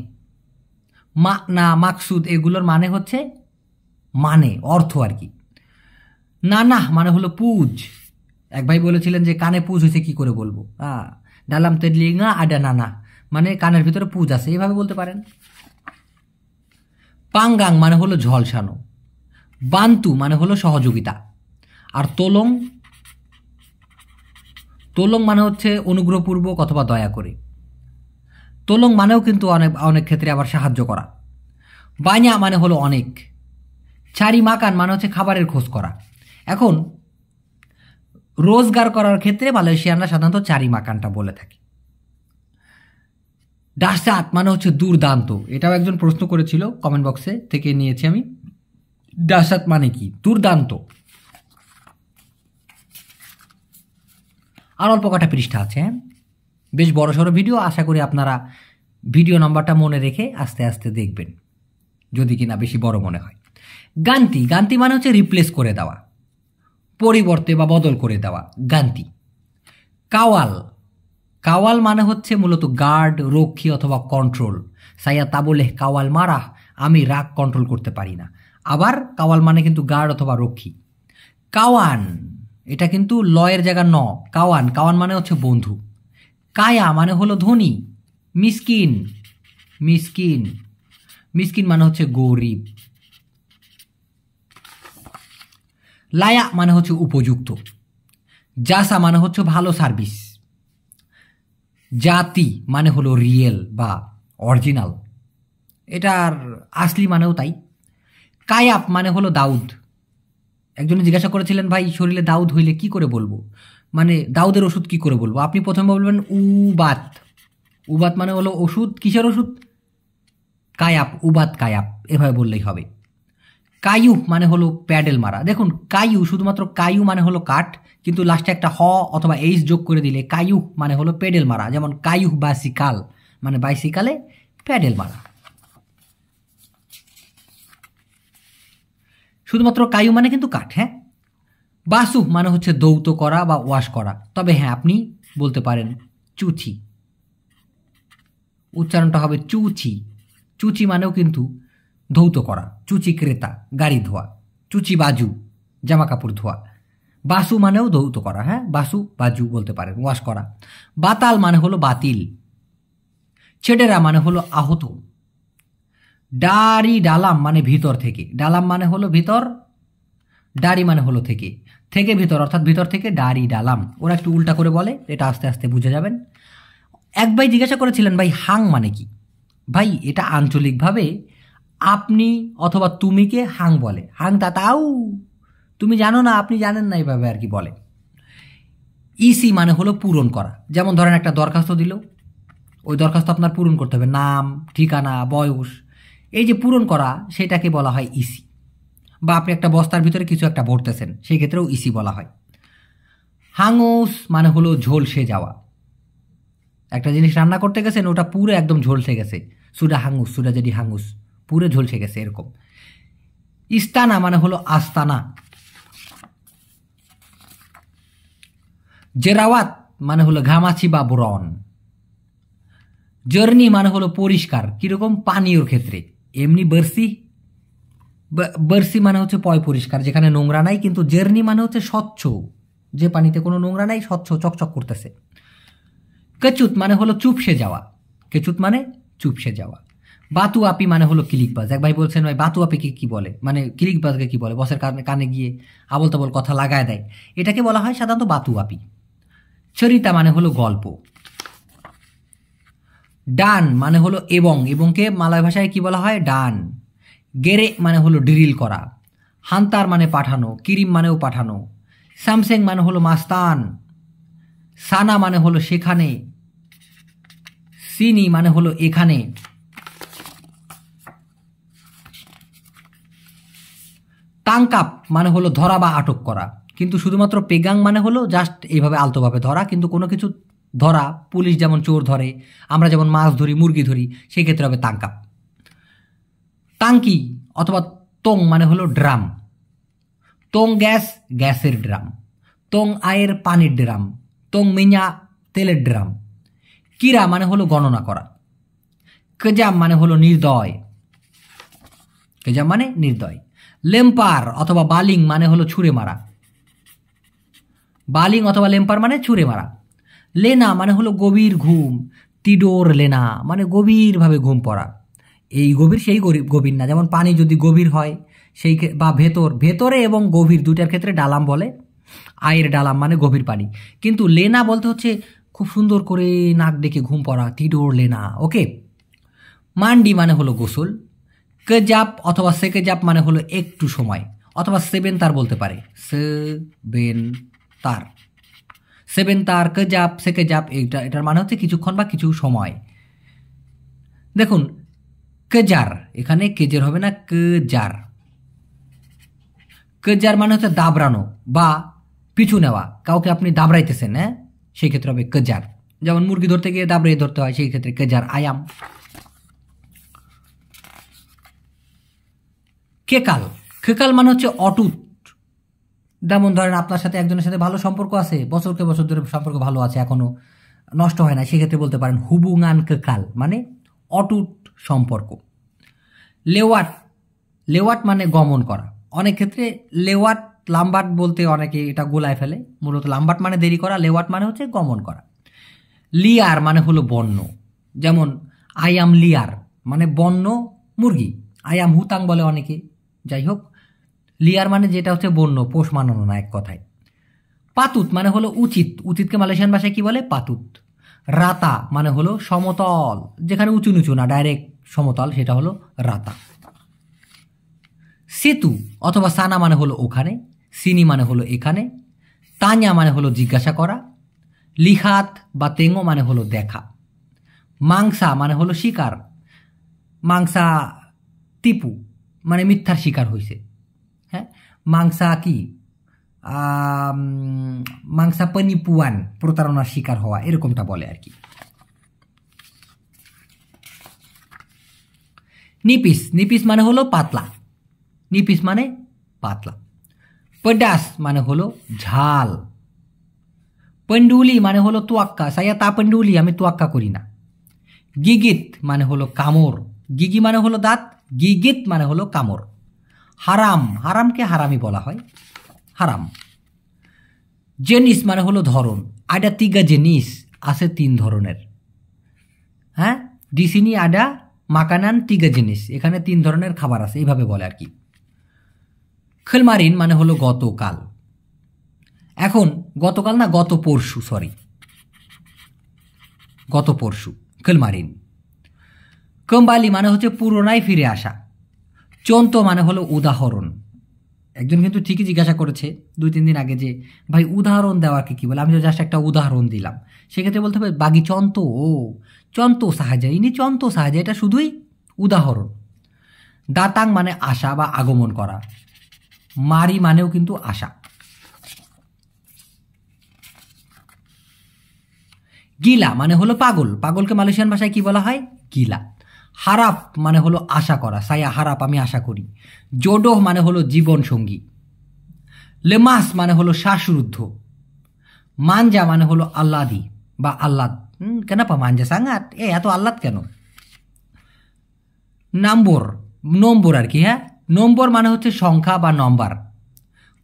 না মাকসুদ এগুলোর মানে হচ্ছে মানে অর্থ আর কি। নানা মানে হলো পুজ। এক ভাই বলেছিলেন যে কানে পুজ হয়েছে কি করে বলবো, ডালাম তেডলিঙ্গা আডা নানা, মানে কানের ভিতরে পুজ আছে, এভাবে বলতে পারেন। পাঙ্গাং মানে হলো ঝলসানো। বান্তু মানে হলো সহযোগিতা। আর তোলং, তোলং মানে হচ্ছে অনুগ্রহপূর্বক অথবা দয়া করে। তোলং মানেও কিন্তু অনেক অনেক ক্ষেত্রে আবার সাহায্য করা। বাña মানে হলো অনেক। চারি মাকান মানে হচ্ছে খাবারের খোঁজ করা। এখন রোজগার করার ক্ষেত্রে মালয়েশিয়ানরা সাধারণত চারি মাকানটা বলে থাকে। ডাসাত মানে হচ্ছে দুর্দান্ত। এটাও একজন প্রশ্ন করেছিল, কমেন্ট বক্সে থেকে নিয়েছি আমি। ডাসাত মানে কি? দুর্দান্ত। আর অল্প কটা পৃষ্ঠা আছে, হ্যাঁ, বেশ বড়সড় ভিডিও। আশা করি আপনারা ভিডিও নাম্বারটা মনে রেখে আস্তে আস্তে দেখবেন, যদি কিনা বেশি বড় মনে হয়। গান্তি, গান্তি মানে হচ্ছে রিপ্লেস করে দেওয়া, পরিবর্তে বা বদল করে দেওয়া, গান্তি। কাওয়াল, কাওয়াল মানে হচ্ছে মূলত গার্ড, রক্ষী অথবা কন্ট্রোল। সাইয়া তা বলে কাওয়াল মারা, আমি রাগ কন্ট্রোল করতে পারি না। আবার কাওয়াল মানে কিন্তু গার্ড অথবা রক্ষী। কাওয়ান, এটা কিন্তু লয়ের জায়গা ন, কাওয়ান, কাওয়ান মানে হচ্ছে বন্ধু। কায়া মানে হলো ধনী। মিসকিন, মিসকিন, মিসকিন মানে হচ্ছে গরিব। লায়া মানে হচ্ছে উপযুক্ত। জাসা মানে হচ্ছে ভালো সার্ভিস। জাতি মানে হলো রিয়েল বা অরিজিনাল, এটার আসলি মানেও তাই। কায়াপ মানে হলো দাউদ। একজনে জিজ্ঞাসা করেছিলেন, ভাই শরীরে দাউদ হইলে কি করে বলবো, মানে দাউদের ওষুধ কি করে বলবো? আপনি প্রথমে বলবেন উবাত। উবাত মানে হলো ওষুধ, কিসের ওষুধ? কায়াপ, উবাত কায়াপ, এভাবে বললেই হবে। কায়ু মানে হলো প্যাডেল মারা। দেখুন কায়ু, শুধুমাত্র কায়ু মানে হলো কাঠ, কিন্তু লাস্টে একটা হ অথবা এইচ যোগ করে দিলে কায়ু মানে হলো পেডেল মারা। যেমন কায়ু বাইসিকাল মানে বাইসিকালে প্যাডেল মারা। শুধুমাত্র কায়ু মানে কিন্তু কাঠ, হ্যাঁ। বাসু মানে হচ্ছে দৌত করা বা ওয়াশ করা। তবে হ্যাঁ, আপনি বলতে পারেন চুচি, উচ্চারণটা হবে চুচি। চুচি মানেও কিন্তু ধৌত করা। চুচি ক্রেতা, গাড়ি ধোয়া। চুচি বাজু, জামা কাপড় ধোয়া। বাসু মানেও ধৌত করা, হ্যাঁ, বাসু বাজু বলতে পারেন, ওয়াশ করা। বাতাল মানে হলো বাতিল। ছেডেরা মানে হলো আহত। ডারি ডালাম মানে ভিতর থেকে। ডালাম মানে হলো ভিতর, ডারি মানে হলো থেকে, থেকে ভিতর, অর্থাৎ ভিতর থেকে ডারি ডালাম। ওরা একটু উল্টা করে বলে, এটা আস্তে আস্তে বুঝে যাবেন। এক ভাই জিজ্ঞাসা করেছিলেন, ভাই হাং মানে কি? ভাই এটা আঞ্চলিকভাবে আপনি অথবা তুমিকে হাং বলে। হাং তাতাও, তুমি জানো না, আপনি জানেন না, এইভাবে আর কি বলে। ইসি মানে হলো পূরণ করা। যেমন ধরেন একটা দরখাস্ত দিল, ওই দরখাস্ত আপনার পূরণ করতে হবে, নাম, ঠিকানা, বয়স, এই যে পূরণ করা, সেটাকে বলা হয় ইসি। বা আপনি একটা বস্তার ভিতরে কিছু একটা ভরতেছেন, সেই ক্ষেত্রেও ইসি বলা হয়। হাঙ্গুস মানে হলো ঝলসে যাওয়া। একটা জিনিস রান্না করতে গেছেন, ওটা পুরো একদম ঝলসে গেছে, সুডা হাঙ্গুস, সুডা যদি হাঙ্গুস, পুরো ঝলসে গেছে এরকম। ইস্তানা মানে হলো আস্তানা। জেরাওয়াত মানে হলো ঘামাচি বা ব্রণ। জার্নি মানে হলো পরিষ্কার, কিরকম? পানীয়র ক্ষেত্রে। এমনি বার্সি, বার্সি মানে হচ্ছে পয় পরিষ্কার, যেখানে নোংরা নাই, কিন্তু জার্নি মানে হচ্ছে স্বচ্ছ, যে পানিতে কোনো নোংরা নাই, স্বচ্ছ চকচক করতেছে। কেচুত মানে হলো চুপসে যাওয়া। কেচুত মানে চুপসে যাওয়া। বাতুয়াপি মানে হলো ক্লিকবাজ। এক ভাই বলছেন, ভাই বাতুয়াপিকে কি বলে, মানে ক্লিকবাজকে কি বলে? বসের কানে গিয়ে আবল তাবল কথা লাগায় দেয়, এটাকে বলা হয় সাধারণত বাতুয়াপি। চরিতা মানে হলো গল্প। ডান মানে হলো এবং, এবংকে মালয় ভাষায় কি বলা হয়? ডান। গেরে মানে হলো ড্রিল করা। হান্তার মানে পাঠানো, কিরিম মানেও পাঠানো। স্যামসাং মানে হলো মাস্তান। সানা মানে হলো সেখানে। সিনি মানে হলো এখানে। তাংকাপ মানে হলো ধরা বা আটক করা, কিন্তু শুধুমাত্র পেগাং মানে হলো জাস্ট এইভাবে আলতোভাবে ধরা, কিন্তু কোনো কিছু ধরা, পুলিশ যেমন চোর ধরে, আমরা যেমন মাছ ধরি, মুরগি ধরি, সেই ক্ষেত্রে হবে তাংকাপ। টাঙ্কি অথবা তোং মানে হলো ড্রাম। তোং গ্যাস, গ্যাসের ড্রাম। তোং আয়ের, পানির ড্রাম। তোং মিঞা, তেলের ড্রাম। কিরা মানে হলো গণনা করা। কেজাম মানে হলো নির্দয়। কেজাম মানে নির্দয়। লেম্পার অথবা বালিং মানে হলো ছুঁড়ে মারা। বালিং অথবা লেম্পার মানে ছুঁড়ে মারা। লেনা মানে হলো গভীর ঘুম। তিডোর লেনা মানে গভীরভাবে ঘুম পড়া। এই গভীর সেই গভীর না, যেমন পানি যদি গভীর হয় সেই বা ভেতর, ভেতরে এবং গভীর দুইটার ক্ষেত্রে ডালাম বলে। আয়ের ডালাম মানে গভীর পানি, কিন্তু লেনা বলতে হচ্ছে খুব সুন্দর করে নাক ডেকে ঘুম পড়া, তিডোর লেনা। ওকে। মান্ডি মানে হলো গোসল। কেজাপ অথবা সেকেজাপ মানে হলো একটু সময়, অথবা সেবেন তার বলতে পারে। সেবেন তার, সেবেন তার, কেজাপ, সেকেজাপ, এটার মানে হচ্ছে কিছুক্ষণ বা কিছু সময়। দেখুন কেজার, এখানে কেজের হবে না, কেজার। কেজার মানে হচ্ছে দাবড়ানো বা পিছু নেওয়া, কাউকে আপনি দাবড়াইতেছেন, হ্যাঁ, সেই ক্ষেত্রে হবে কেজার। যেমন মুরগি ধরতে গিয়ে দাবড়িয়ে ধরতে হয়, সেই ক্ষেত্রে কেজার আয়াম। কেকাল, কেকাল মানে হচ্ছে অটুট। যেমন ধরেন আপনার সাথে একজনের সাথে ভালো সম্পর্ক আছে, বছরকে বছর ধরে সম্পর্ক ভালো আছে, এখনো নষ্ট হয় না, সেক্ষেত্রে বলতে পারেন হুবুঙান কেকাল, মানে অটুট সম্পর্ক। লেওয়াট, লেওয়াট মানে গমন করা। অনেক ক্ষেত্রে লেওয়াট লাম্বাট বলতে অনেকে এটা গোলায় ফেলে, মূলত লাম্বাট মানে দেরি করা, লেওয়াট মানে হচ্ছে গমন করা। লিয়ার মানে হলো বন্য, যেমন আই অ্যাম লিয়ার মানে বন্য মুরগি, আই অ্যাম হুতাং বলে অনেকে। যাই হোক, লিয়ার মানে যেটা হচ্ছে বন্য, পোষ মানানো না এক কথায়। পাতুত মানে হলো উচিত, উচিতকে মালয়েশিয়ান ভাষায় কি বলে? পাতুত। রাতা মানে হলো সমতল, যেখানে উঁচু নিচু না, ডাইরেক্ট সমতল, সেটা হলো রাতা। সেতু অথবা সানা মানে হলো ওখানে, সিনি মানে হলো এখানে, তাঞ্য়া মানে হলো জিজ্ঞাসা করা, লিহাত বা তেঙ্গো মানে হলো দেখা, মাংসা মানে হলো শিকার, মাংসা টিপু মানে মিথ্যার শিকার হয়েছে, হ্যাঁ, মাংসা কি, মাংসা পনিপুয়ান প্রতারণার শিকার হওয়া, এরকমটা বলে আর কি। নিপিস, নিপিস মানে হলো পাতলা, নিপিস মানে পাতলা। পেডাস মানে হলো ঝাল। পেন্ডুলি মানে হলো তোয়াক্কা, সাইয়া তা পেন্ডুলি, আমি তোয়াক্কা করি না। গিগিত মানে হলো কামড়, গিগি মানে হলো দাঁত, গিগিত মানে হলো কামড়। হারাম, হারামকে হারামি বলা হয়, হারাম। জেনিস মানে হলো ধরন, আডা তিগা জিনিস আছে 3 ধরনের, হ্যাঁ, ডিসিনি আডা মাকানান তিগা জিনিস, এখানে 3 ধরনের খাবার আছে, এইভাবে বলে আর কি। খেলমারিন মানে হলো গতকাল, এখন গতকাল না, গত পরশু, সরি, গত পরশু, খেলমারিন। কম্বালি মানে হচ্ছে পুরোনায় ফিরে আসা। চন্ত মানে হলো উদাহরণ। একজন কিন্তু ঠিকই জিজ্ঞাসা করেছে 2-3 দিন আগে যে ভাই উদাহরণ দেওয়াকে কি বলে, আমি তো জাস্ট একটা উদাহরণ দিলাম, সেক্ষেত্রে বলতে হবে বাগি চন্ত, ও চন্ত সাহায্য, ইনি চন্ত সাহায্য, এটা শুধুই উদাহরণ। দাতাং মানে আসা বা আগমন করা, মারি মানেও কিন্তু আসা। গিলা মানে হলো পাগল, পাগলকে মালয়েশিয়ান ভাষায় কি বলা হয়? গিলা। হারাপ মানে হলো আশা করা, সায়া হারাপ, আমি আশা করি। জোডোহ মানে হলো জীবন সঙ্গী। লেমাস মানে হলো শ্বাসরুদ্ধ। মানজা মানে হলো আহ্লাদি বা আহ্লাদ, কেনাপা মানজা সাঙ্গাত, এত আহ্লাদ কেন? নম্বর, নম্বর আর কি, হ্যাঁ, নম্বর মানে হচ্ছে সংখ্যা বা নম্বর।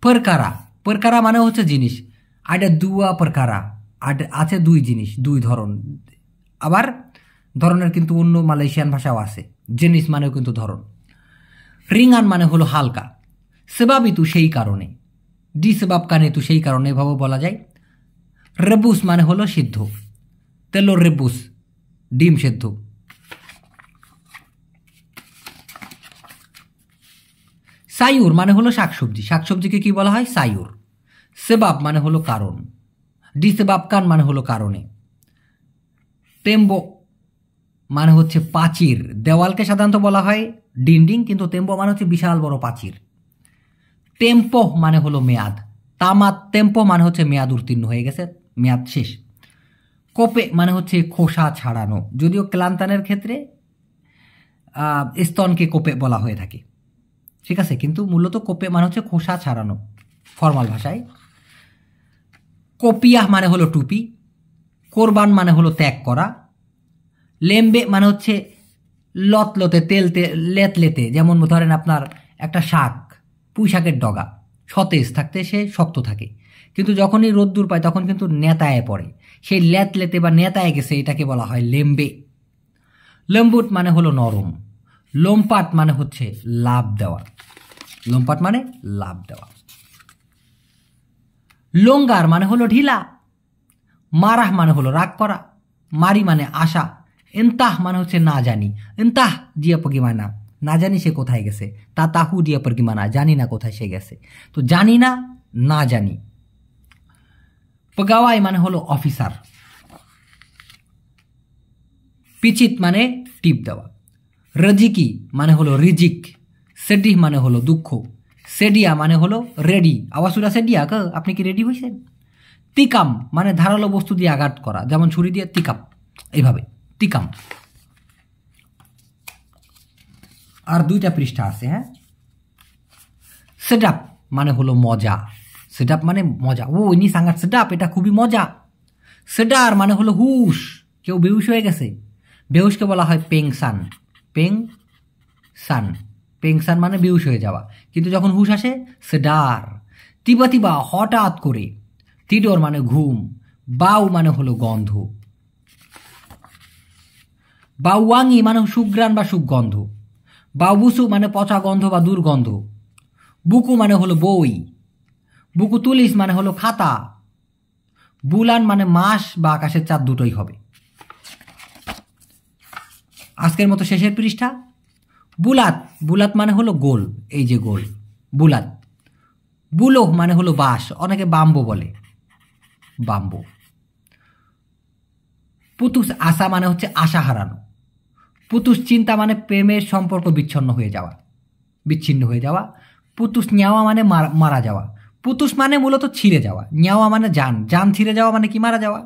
পরকারা, পরকারা মানে হচ্ছে জিনিস, আডা দুয়া পরকারা, আছে 2 জিনিস, 2 ধরন। আবার ধরনের কিন্তু অন্য মালয়েশিয়ান ভাষাও আছে, জিনিস মানেও কিন্তু ধরন। রিঙ্গান মানে হলো হালকা। সেবাবিতু সেই কারণে, ডি সেবাব কানে তু সেই কারণে, এভাবে বলা যায়। রেবুস মানে হলো সিদ্ধ, তেলো রেবুস ডিম সেদ্ধ। সায়ুর মানে হলো শাকসবজি, শাকসবজিকে কি বলা হয়? সায়ুর। সেবাব মানে হলো কারণ, ডি সেবাব কান মানে হলো কারণে। তেম্বো মানে হচ্ছে প্রাচীর, দেওয়ালকে সাধারণত বলা হয় ডিন্ডিং, কিন্তু তেম্বো মানে হচ্ছে বিশাল বড় প্রাচীর। টেম্পো মানে হলো মেয়াদ, তামাত টেম্পো মানে হচ্ছে মেয়াদ উত্তীর্ণ হয়ে গেছে, মেয়াদ শেষ। কোপে মানে হচ্ছে খোসা ছাড়ানো, যদিও ক্লান্তানের ক্ষেত্রে স্তনকে কোপে বলা হয়ে থাকে, ঠিক আছে, কিন্তু মূলত কোপে মানে হচ্ছে খোসা ছাড়ানো ফর্মাল ভাষায়। কোপিয়াহ মানে হলো টুপি। কোরবান মানে হলো ত্যাগ করা। লেম্বে মানে হচ্ছে লতলতে, লেত লেতে, যেমন ধরেন আপনার একটা শাক, পুঁই শাকের ডগা সতেজ থাকতে সে শক্ত থাকে, কিন্তু যখনই রোদ্দুর পায় তখন কিন্তু নেতায় পড়ে, সেই লেত লেতে বা নেতায় গেছে, এটাকে বলা হয় লেম্বে। লম্বুট মানে হলো নরম। লোমপাট মানে হচ্ছে লাভ দেওয়া, লোমপাট মানে লাভ দেওয়া। লোঙ্গার মানে হলো ঢিলা। মারাহ মানে হলো রাগ করা। মারি মানে আশা। এন্তাহ মানে হচ্ছে না জানি, এন্তাহ জিয়া পগিমানা, না জানি সে কোথায় গেছে, তা তাহু জিয়া পগিমানা, জানি না কোথায় সে গেছে, তো জানি না, না জানি। পগাওয়াই মানে হলো অফিসার। পিচিত মানে টিপ দেওয়া। রজিকি মানে হলো রিজিক, সেডি মানে হলো দুঃখ, সেডিয়া মানে হলো রেডি। আওয়াজুরা সেডিয়া ক, আপনি কি রেডি হয়েছেন? তিকাম মানে ধারালো বস্তু দিয়ে আঘাত করা, যেমন ছুরি দিয়ে তিকাম, এইভাবে তিকাম। আর 2টা পৃষ্ঠা আছে, হ্যাঁ। সেটআপ মানে হলো মজা, সেটআপ মানে মজা। ও ইনি সাঙ্গার সেটআপ, এটা খুবই মজা। সেডার মানে হলো হুশ, কেউ বেহুশ হয়ে গেছে, বেহুশকে বলা হয় পেংসান। পেংসান, পেংসান মানে বেহুশ হয়ে যাওয়া, কিন্তু যখন হুশ আসে সেডার। তিবা তিবা হঠাৎ করে, তিডোর মানে ঘুম, বাউ মানে হলো গন্ধ, বাউয়াঙ্গি মানে সুগ্রাণ বা সুগন্ধ, বাউবুসু মানে পচা গন্ধ বা দুর্গন্ধ, বুকু মানে হলো বই, বুকু তুলিস মানে হলো খাতা, বুলান মানে মাস বা আকাশের চাঁদ, দুটোই হবে। আজকের মতো শেষের পৃষ্ঠা। বুলাত, বুলাত মানে হলো গোল, এই যে গোল, বুলাত। বুলো মানে হলো বাঁশ, অনেকে বাম্বো বলে, বাম্বো। পুতুস আশা মানে হচ্ছে আশা হারানো। পুতুস চিন্তা মানে প্রেমের সম্পর্ক বিচ্ছিন্ন হয়ে যাওয়া। পুতুস নেওয়া মানে মারা যাওয়া। পুতুস মানে মূলত ছিঁড়ে যাওয়া, নেওয়া মানে জান ছিঁড়ে যাওয়া মানে কি মারা যাওয়া।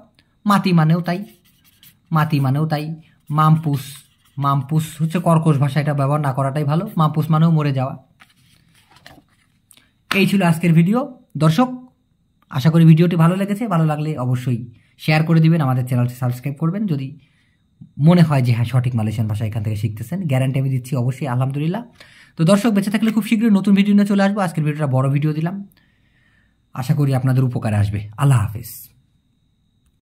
মাতি মানেও তাই। মামপুস হচ্ছে কর্কশ ভাষা, এটা ব্যবহার না করাটাই ভালো। মামপুস মানেও মরে যাওয়া। এই ছিল আজকের ভিডিও। দর্শক, আশা করি ভিডিওটি ভালো লেগেছে। ভালো লাগলে অবশ্যই শেয়ার করে দিবেন, আমাদের চ্যানেলটি সাবস্ক্রাইব করবেন যদি মনে হয় যে হ্যাঁ সঠিক মালয়েশিয়ান ভাষা এখান থেকে শিখতেছেন। গ্যারান্টি আমি দিচ্ছি অবশ্যই, আলহামদুলিল্লাহ। তো দর্শক, বেঁচে থাকলে খুব শীঘ্রই নতুন ভিডিও নিয়ে চলে আসবো। আজকের ভিডিওটা বড় ভিডিও দিলাম, আশা করি আপনাদের উপকারে আসবে। আল্লাহ হাফেজ।